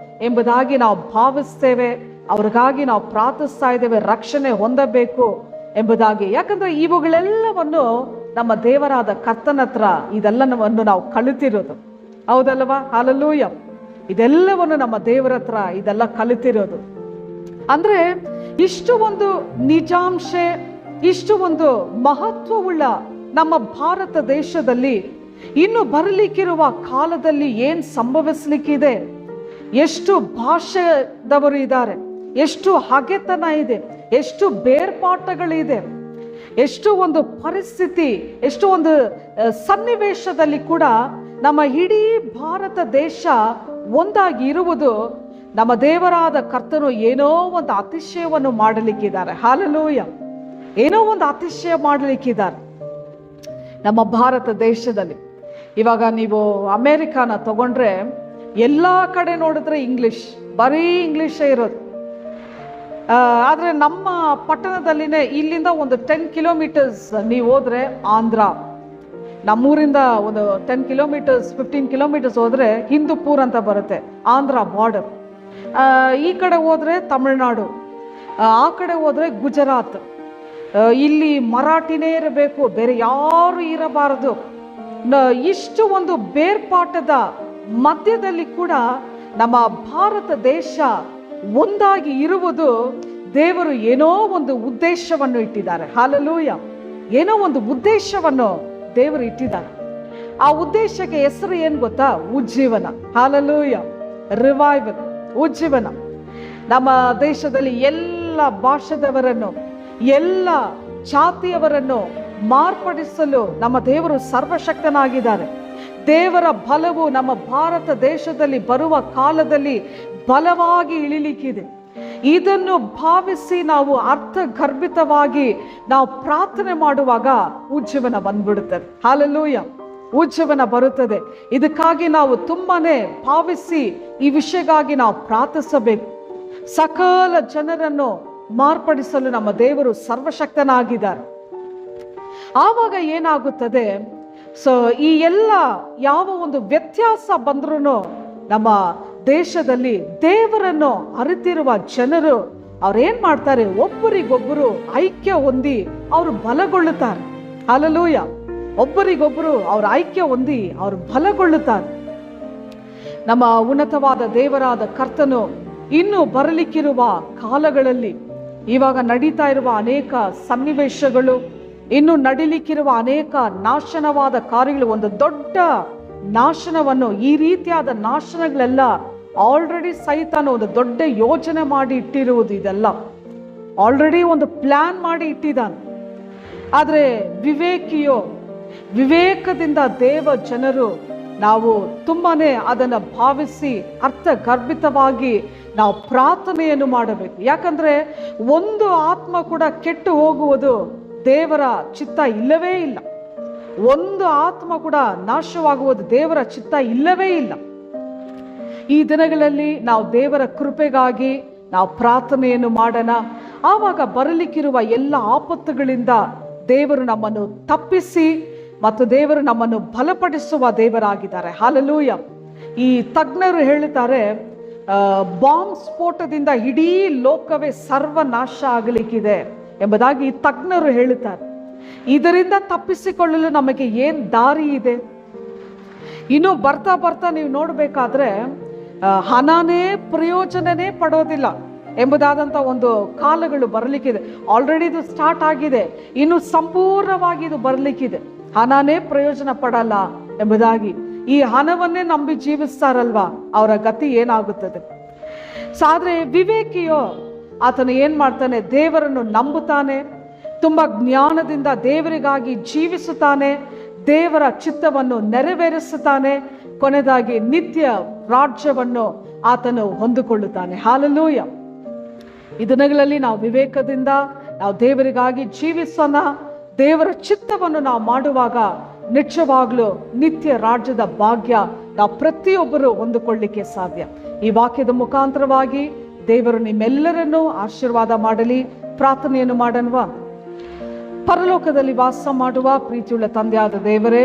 ಎಂಬುದಾಗಿ ನಾವು ಭಾವಿಸ್ತೇವೆ, ಅವ್ರಿಗಾಗಿ ನಾವು ಪ್ರಾರ್ಥಿಸ್ತಾ ಇದ್ದೇವೆ, ರಕ್ಷಣೆ ಹೊಂದಬೇಕು ಎಂಬುದಾಗಿ. ಯಾಕಂದ್ರೆ ಇವುಗಳೆಲ್ಲವನ್ನು ನಮ್ಮ ದೇವರಾದ ಕರ್ತನ ಹತ್ರ ಇದೆಲ್ಲವನ್ನು ನಾವು ಕಲಿತಿರೋದು, ಹೌದಲ್ವಾ? ಹಲ್ಲೆಲೂಯಾ. ಇದೆಲ್ಲವನ್ನು ನಮ್ಮ ದೇವರ ಹತ್ರ ಇದೆಲ್ಲ ಕಲಿತಿರೋದು. ಅಂದ್ರೆ ಇಷ್ಟು ಒಂದು ನಿಜಾಂಶ, ಇಷ್ಟು ಒಂದು ಮಹತ್ವವುಳ್ಳ ನಮ್ಮ ಭಾರತ ದೇಶದಲ್ಲಿ ಇನ್ನು ಬರಲಿಕ್ಕಿರುವ ಕಾಲದಲ್ಲಿ ಏನ್ ಸಂಭವಿಸ್ಲಿಕ್ಕಿದೆ, ಎಷ್ಟು ಭಾಷೆದವರು ಇದ್ದಾರೆ, ಎಷ್ಟು ಹಗೆತನ ಇದೆ, ಎಷ್ಟು ಬೇರ್ಪಾಟಗಳಿದೆ, ಎಷ್ಟು ಒಂದು ಪರಿಸ್ಥಿತಿ, ಎಷ್ಟು ಒಂದು ಸನ್ನಿವೇಶದಲ್ಲಿ ಕೂಡ ನಮ್ಮ ಇಡೀ ಭಾರತ ದೇಶ ಒಂದಾಗಿ ಇರುವುದು ನಮ್ಮ ದೇವರಾದ ಕರ್ತನು ಏನೋ ಒಂದು ಅತಿಶಯವನ್ನು ಮಾಡಲಿಕ್ಕಿದ್ದಾರೆ. ಹಲ್ಲೆಲೂಯಾ. ಏನೋ ಒಂದು ಅತಿಶಯ ಮಾಡಲಿಕ್ಕಿದ್ದಾರೆ ನಮ್ಮ ಭಾರತ ದೇಶದಲ್ಲಿ. ಇವಾಗ ನೀವು ಅಮೇರಿಕಾನ ತಗೊಂಡ್ರೆ ಎಲ್ಲ ಕಡೆ ನೋಡಿದ್ರೆ ಇಂಗ್ಲಿಷ್, ಬರೀ ಇಂಗ್ಲಿಷೇ ಇರೋದು. ಆದರೆ ನಮ್ಮ ಪಟ್ಟಣದಲ್ಲಿನೇ ಇಲ್ಲಿಂದ ಒಂದು 10 ಕಿಲೋಮೀಟರ್ಸ್ ನೀವು ಹೋದ್ರೆ ಆಂಧ್ರ, ನಮ್ಮೂರಿಂದ ಒಂದು 10 ಕಿಲೋಮೀಟರ್ಸ್ 15 ಕಿಲೋಮೀಟರ್ಸ್ ಹೋದ್ರೆ ಹಿಂದೂಪುರ್ ಅಂತ ಬರುತ್ತೆ, ಆಂಧ್ರ ಬಾರ್ಡರ್. ಈ ಕಡೆ ಹೋದ್ರೆ ತಮಿಳ್ನಾಡು, ಆ ಕಡೆ ಹೋದ್ರೆ ಗುಜರಾತ್. ಇಲ್ಲಿ ಮರಾಠಿನೇ ಇರಬೇಕು, ಬೇರೆ ಯಾರು ಇರಬಾರದು. ಇಷ್ಟು ಒಂದು ಬೇರ್ಪಾಟದ ಮಧ್ಯದಲ್ಲಿ ಕೂಡ ನಮ್ಮ ಭಾರತ ದೇಶ ಒಂದಾಗಿ ಇರುವುದು ದೇವರು ಏನೋ ಒಂದು ಉದ್ದೇಶವನ್ನು ಇಟ್ಟಿದ್ದಾರೆ. ಹಲ್ಲೆಲೂಯಾ. ಏನೋ ಒಂದು ಉದ್ದೇಶವನ್ನು ದೇವರು ಇಟ್ಟಿದ್ದಾರೆ. ಆ ಉದ್ದೇಶಕ್ಕೆ ಹೆಸರು ಏನ್ ಗೊತ್ತಾ? ಉಜ್ಜೀವನ. ಹಲ್ಲೆಲೂಯಾ. ರಿವೈವಲ್, ಉಜ್ಜೀವನ. ನಮ್ಮ ದೇಶದಲ್ಲಿ ಎಲ್ಲ ಭಾಷೆದವರನ್ನು, ಎಲ್ಲ ಜಾತಿಯವರನ್ನು ಮಾರ್ಪಡಿಸಲು ನಮ್ಮ ದೇವರು ಸರ್ವಶಕ್ತನಾಗಿದ್ದಾರೆ. ದೇವರ ಬಲವು ನಮ್ಮ ಭಾರತ ದೇಶದಲ್ಲಿ ಬರುವ ಕಾಲದಲ್ಲಿ ಬಲವಾಗಿ ಇಳಿಲಿಕ್ಕಿದೆ. ಇದನ್ನು ಭಾವಿಸಿ ನಾವು ಅರ್ಥಗರ್ಭಿತವಾಗಿ ನಾವು ಪ್ರಾರ್ಥನೆ ಮಾಡುವಾಗ ಉಜ್ಜೀವನ ಬಂದ್ಬಿಡುತ್ತದೆ. ಹಲ್ಲೆಲೂಯಾ. ಉಜ್ಜೀವನ ಬರುತ್ತದೆ. ಇದಕ್ಕಾಗಿ ನಾವು ತುಂಬಾನೇ ಭಾವಿಸಿ ಈ ವಿಷಯಕ್ಕಾಗಿ ನಾವು ಪ್ರಾರ್ಥಿಸಬೇಕು. ಸಕಲ ಜನರನ್ನು ಮಾರ್ಪಡಿಸಲು ನಮ್ಮ ದೇವರು ಸರ್ವಶಕ್ತನಾಗಿದ್ದಾರೆ. ಆವಾಗ ಏನಾಗುತ್ತದೆ? ಈ ಎಲ್ಲ ಯಾವ ಒಂದು ವ್ಯತ್ಯಾಸ ಬಂದ್ರೂ ನಮ್ಮ ದೇಶದಲ್ಲಿ ದೇವರನ್ನು ಅರಿತಿರುವ ಜನರು ಅವ್ರೇನ್ ಮಾಡ್ತಾರೆ? ಒಬ್ಬರಿಗೊಬ್ಬರು ಐಕ್ಯ ಹೊಂದಿ ಅವರು ಬಲಗೊಳ್ಳುತ್ತಾರೆ. ಹಲ್ಲೆಲೂಯಾ. ಒಬ್ಬರಿಗೊಬ್ಬರು ಅವ್ರ ಐಕ್ಯ ಹೊಂದಿ ಅವರು ಬಲಗೊಳ್ಳುತ್ತಾರೆ. ನಮ್ಮ ಉನ್ನತವಾದ ದೇವರಾದ ಕರ್ತನು ಇನ್ನು ಬರಲಿಕ್ಕಿರುವ ಕಾಲಗಳಲ್ಲಿ, ಇವಾಗ ನಡೀತಾ ಇರುವ ಅನೇಕ ಸನ್ನಿವೇಶಗಳು, ಇನ್ನು ನಡೀಲಿಕ್ಕಿರುವ ಅನೇಕ ನಾಶನವಾದ ಕಾರ್ಯಗಳು, ಒಂದು ದೊಡ್ಡ ನಾಶನವನ್ನು, ಈ ರೀತಿಯಾದ ನಾಶನಗಳೆಲ್ಲ ಆಲ್ರೆಡಿ ಸೈತಾನ ಒಂದು ದೊಡ್ಡ ಯೋಜನೆ ಮಾಡಿ ಇಟ್ಟಿರುವುದು. ಇದೆಲ್ಲ ಆಲ್ರೆಡಿ ಒಂದು ಪ್ಲಾನ್ ಮಾಡಿ ಇಟ್ಟಿದ್ದಾನೆ. ಆದರೆ ವಿವೇಕದಿಂದ ದೇವ ಜನರು ನಾವು ತುಂಬಾನೇ ಅದನ್ನು ಭಾವಿಸಿ ಅರ್ಥಗರ್ಭಿತವಾಗಿ ನಾವು ಪ್ರಾರ್ಥನೆಯನ್ನು ಮಾಡಬೇಕು. ಯಾಕಂದ್ರೆ ಒಂದು ಆತ್ಮ ಕೂಡ ಕೆಟ್ಟು ಹೋಗುವುದು ದೇವರ ಚಿತ್ತ ಇಲ್ಲವೇ ಇಲ್ಲ. ಒಂದು ಆತ್ಮ ಕೂಡ ನಾಶವಾಗುವುದು ದೇವರ ಚಿತ್ತ ಇಲ್ಲವೇ ಇಲ್ಲ. ಈ ದಿನಗಳಲ್ಲಿ ನಾವು ದೇವರ ಕೃಪೆಗಾಗಿ ನಾವು ಪ್ರಾರ್ಥನೆಯನ್ನು ಮಾಡೋಣ. ಆವಾಗ ಬರಲಿಕ್ಕಿರುವ ಎಲ್ಲ ಆಪತ್ತುಗಳಿಂದ ದೇವರು ನಮ್ಮನ್ನು ತಪ್ಪಿಸಿ ಮತ್ತು ದೇವರು ನಮ್ಮನ್ನು ಬಲಪಡಿಸುವ ದೇವರಾಗಿದ್ದಾರೆ. ಹಲ್ಲೆಲೂಯಾ. ಈ ತಜ್ಞರು ಹೇಳುತ್ತಾರೆ, ಬಾಂಬ್ ಸ್ಫೋಟದಿಂದ ಇಡೀ ಲೋಕವೇ ಸರ್ವನಾಶ ಆಗಲಿಕ್ಕಿದೆ ಎಂಬುದಾಗಿ ಈ ತಜ್ಞರು ಹೇಳುತ್ತಾರೆ. ಇದರಿಂದ ತಪ್ಪಿಸಿಕೊಳ್ಳಲು ನಮಗೆ ಏನ್ ದಾರಿ ಇದೆ? ಇನ್ನು ಬರ್ತಾ ಬರ್ತಾ ನೀವು ನೋಡ್ಬೇಕಾದ್ರೆ ಹಣನೇ ಪ್ರಯೋಜನನೇ ಪಡೋದಿಲ್ಲ ಎಂಬುದಾದಂಥ ಒಂದು ಕಾಲಗಳು ಬರಲಿಕ್ಕಿದೆ. ಆಲ್ರೆಡಿ ಇದು ಸ್ಟಾರ್ಟ್ ಆಗಿದೆ, ಇನ್ನು ಸಂಪೂರ್ಣವಾಗಿ ಇದು ಬರಲಿಕ್ಕಿದೆ. ಹಣನೇ ಪ್ರಯೋಜನ ಪಡಲ್ಲ ಎಂಬುದಾಗಿ ಈ ಹಣವನ್ನೇ ನಂಬಿ ಜೀವಿಸ್ತಾರಲ್ವಾ, ಅವರ ಗತಿ ಏನಾಗುತ್ತದೆ? ಆದ್ರೆ ವಿವೇಕಿಯೋ ಆತನು ಏನ್ ಮಾಡ್ತಾನೆ? ದೇವರನ್ನು ನಂಬುತ್ತಾನೆ, ತುಂಬಾ ಜ್ಞಾನದಿಂದ ದೇವರಿಗಾಗಿ ಜೀವಿಸುತ್ತಾನೆ, ದೇವರ ಚಿತ್ತವನ್ನು ನೆರವೇರಿಸುತ್ತಾನೆ, ಕೊನೆಯದಾಗಿ ನಿತ್ಯ ರಾಜ್ಯವನ್ನು ಆತನು ಹೊಂದಿಕೊಳ್ಳುತ್ತಾನೆ. ಹಲ್ಲೆಲೂಯಾ. ಈ ದಿನಗಳಲ್ಲಿ ನಾವು ವಿವೇಕದಿಂದ ನಾವು ದೇವರಿಗಾಗಿ ಜೀವಿಸೋಣ. ದೇವರ ಚಿತ್ತವನ್ನು ನಾವು ಮಾಡುವಾಗ ನಿಜವಾಗ್ಲೂ ನಿತ್ಯ ರಾಜ್ಯದ ಭಾಗ್ಯ ನಾವು ಪ್ರತಿಯೊಬ್ಬರು ಹೊಂದಿಕೊಳ್ಳಿಕ್ಕೆ ಸಾಧ್ಯ. ಈ ವಾಕ್ಯದ ಮುಖಾಂತರವಾಗಿ ದೇವರು ನಿಮ್ಮೆಲ್ಲರನ್ನೂ ಆಶೀರ್ವಾದ ಮಾಡಲಿ. ಪ್ರಾರ್ಥನೆಯನ್ನು ಮಾಡೋಣವಾ? ಪರಲೋಕದಲ್ಲಿ ವಾಸ ಮಾಡುವ ಪ್ರೀತಿಯುಳ್ಳ ತಂದೆಯಾದ ದೇವರೇ,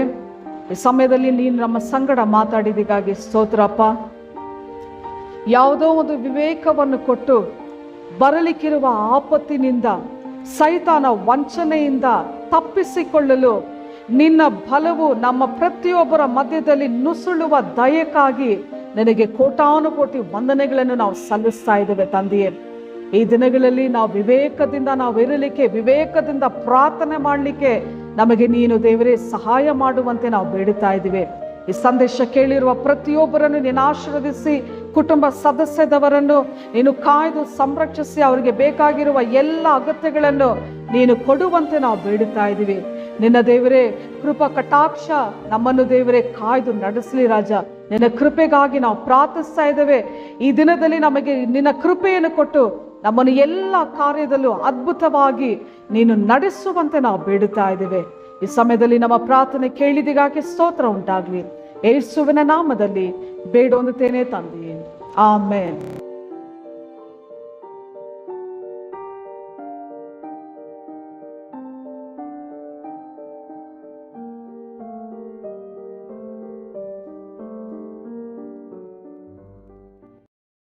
ಈ ಸಮಯದಲ್ಲಿ ನೀನು ನಮ್ಮ ಸಂಗಡ ಮಾತಾಡಿದಿಗಾಗಿ ಸ್ತೋತ್ರಪ್ಪ. ಯಾವುದೋ ಒಂದು ವಿವೇಕವನ್ನು ಕೊಟ್ಟು ಬರಲಿಕ್ಕಿರುವ ಆಪತ್ತಿನಿಂದ, ಸೈತಾನ ವಂಚನೆಯಿಂದ ತಪ್ಪಿಸಿಕೊಳ್ಳಲು ನಿನ್ನ ಬಲವು ನಮ್ಮ ಪ್ರತಿಯೊಬ್ಬರ ಮಧ್ಯದಲ್ಲಿ ನುಸುಳುವ ದಯಕ್ಕಾಗಿ ನಿನಗೆ ಕೋಟಾನುಕೋಟಿ ವಂದನೆಗಳನ್ನು ನಾವು ಸಲ್ಲಿಸ್ತಾ ಇದ್ದೇವೆ ತಂದೆಯೇ. ಈ ದಿನಗಳಲ್ಲಿ ನಾವು ವಿವೇಕದಿಂದ ಇರಲಿಕ್ಕೆ, ವಿವೇಕದಿಂದ ಪ್ರಾರ್ಥನೆ ಮಾಡಲಿಕ್ಕೆ ನಮಗೆ ನೀನು ದೇವರೇ ಸಹಾಯ ಮಾಡುವಂತೆ ನಾವು ಬೇಡುತ್ತಾ ಇದ್ದೀವಿ. ಈ ಸಂದೇಶ ಕೇಳಿರುವ ಪ್ರತಿಯೊಬ್ಬರನ್ನು ನೀನು ಆಶೀರ್ವದಿಸಿ, ಕುಟುಂಬ ಸದಸ್ಯದವರನ್ನು ನೀನು ಕಾಯ್ದು ಸಂರಕ್ಷಿಸಿ, ಅವರಿಗೆ ಬೇಕಾಗಿರುವ ಎಲ್ಲ ಅಗತ್ಯಗಳನ್ನು ನೀನು ಕೊಡುವಂತೆ ನಾವು ಬೇಡುತ್ತಾ ಇದ್ದೀವಿ. ನಿನ್ನ ದೇವರೇ ಕೃಪಾ ಕಟಾಕ್ಷ ನಮ್ಮನ್ನು ದೇವರೇ ಕಾಯ್ದು ನಡೆಸಲಿ ರಾಜ. ನಿನ್ನ ಕೃಪೆಗಾಗಿ ನಾವು ಪ್ರಾರ್ಥಿಸ್ತಾ ಇದ್ದೇವೆ. ಈ ದಿನದಲ್ಲಿ ನಮಗೆ ನಿನ್ನ ಕೃಪೆಯನ್ನು ಕೊಟ್ಟು ನಮ್ಮನ್ನು ಎಲ್ಲ ಕಾರ್ಯದಲ್ಲೂ ಅದ್ಭುತವಾಗಿ ನೀನು ನಡೆಸುವಂತೆ ನಾವು ಬೇಡುತ್ತಾ ಇದ್ದೇವೆ. ಈ ಸಮಯದಲ್ಲಿ ನಮ್ಮ ಪ್ರಾರ್ಥನೆ ಕೇಳಿದಿಗಾಗಿ ಸ್ತೋತ್ರ ಉಂಟಾಗಲಿ. ಯೇಸುವಿನ ನಾಮದಲ್ಲಿ ಬೇಡೊಂದುತ್ತೇನೆ ತಂದೆಯೇ, ಆಮೆನ್.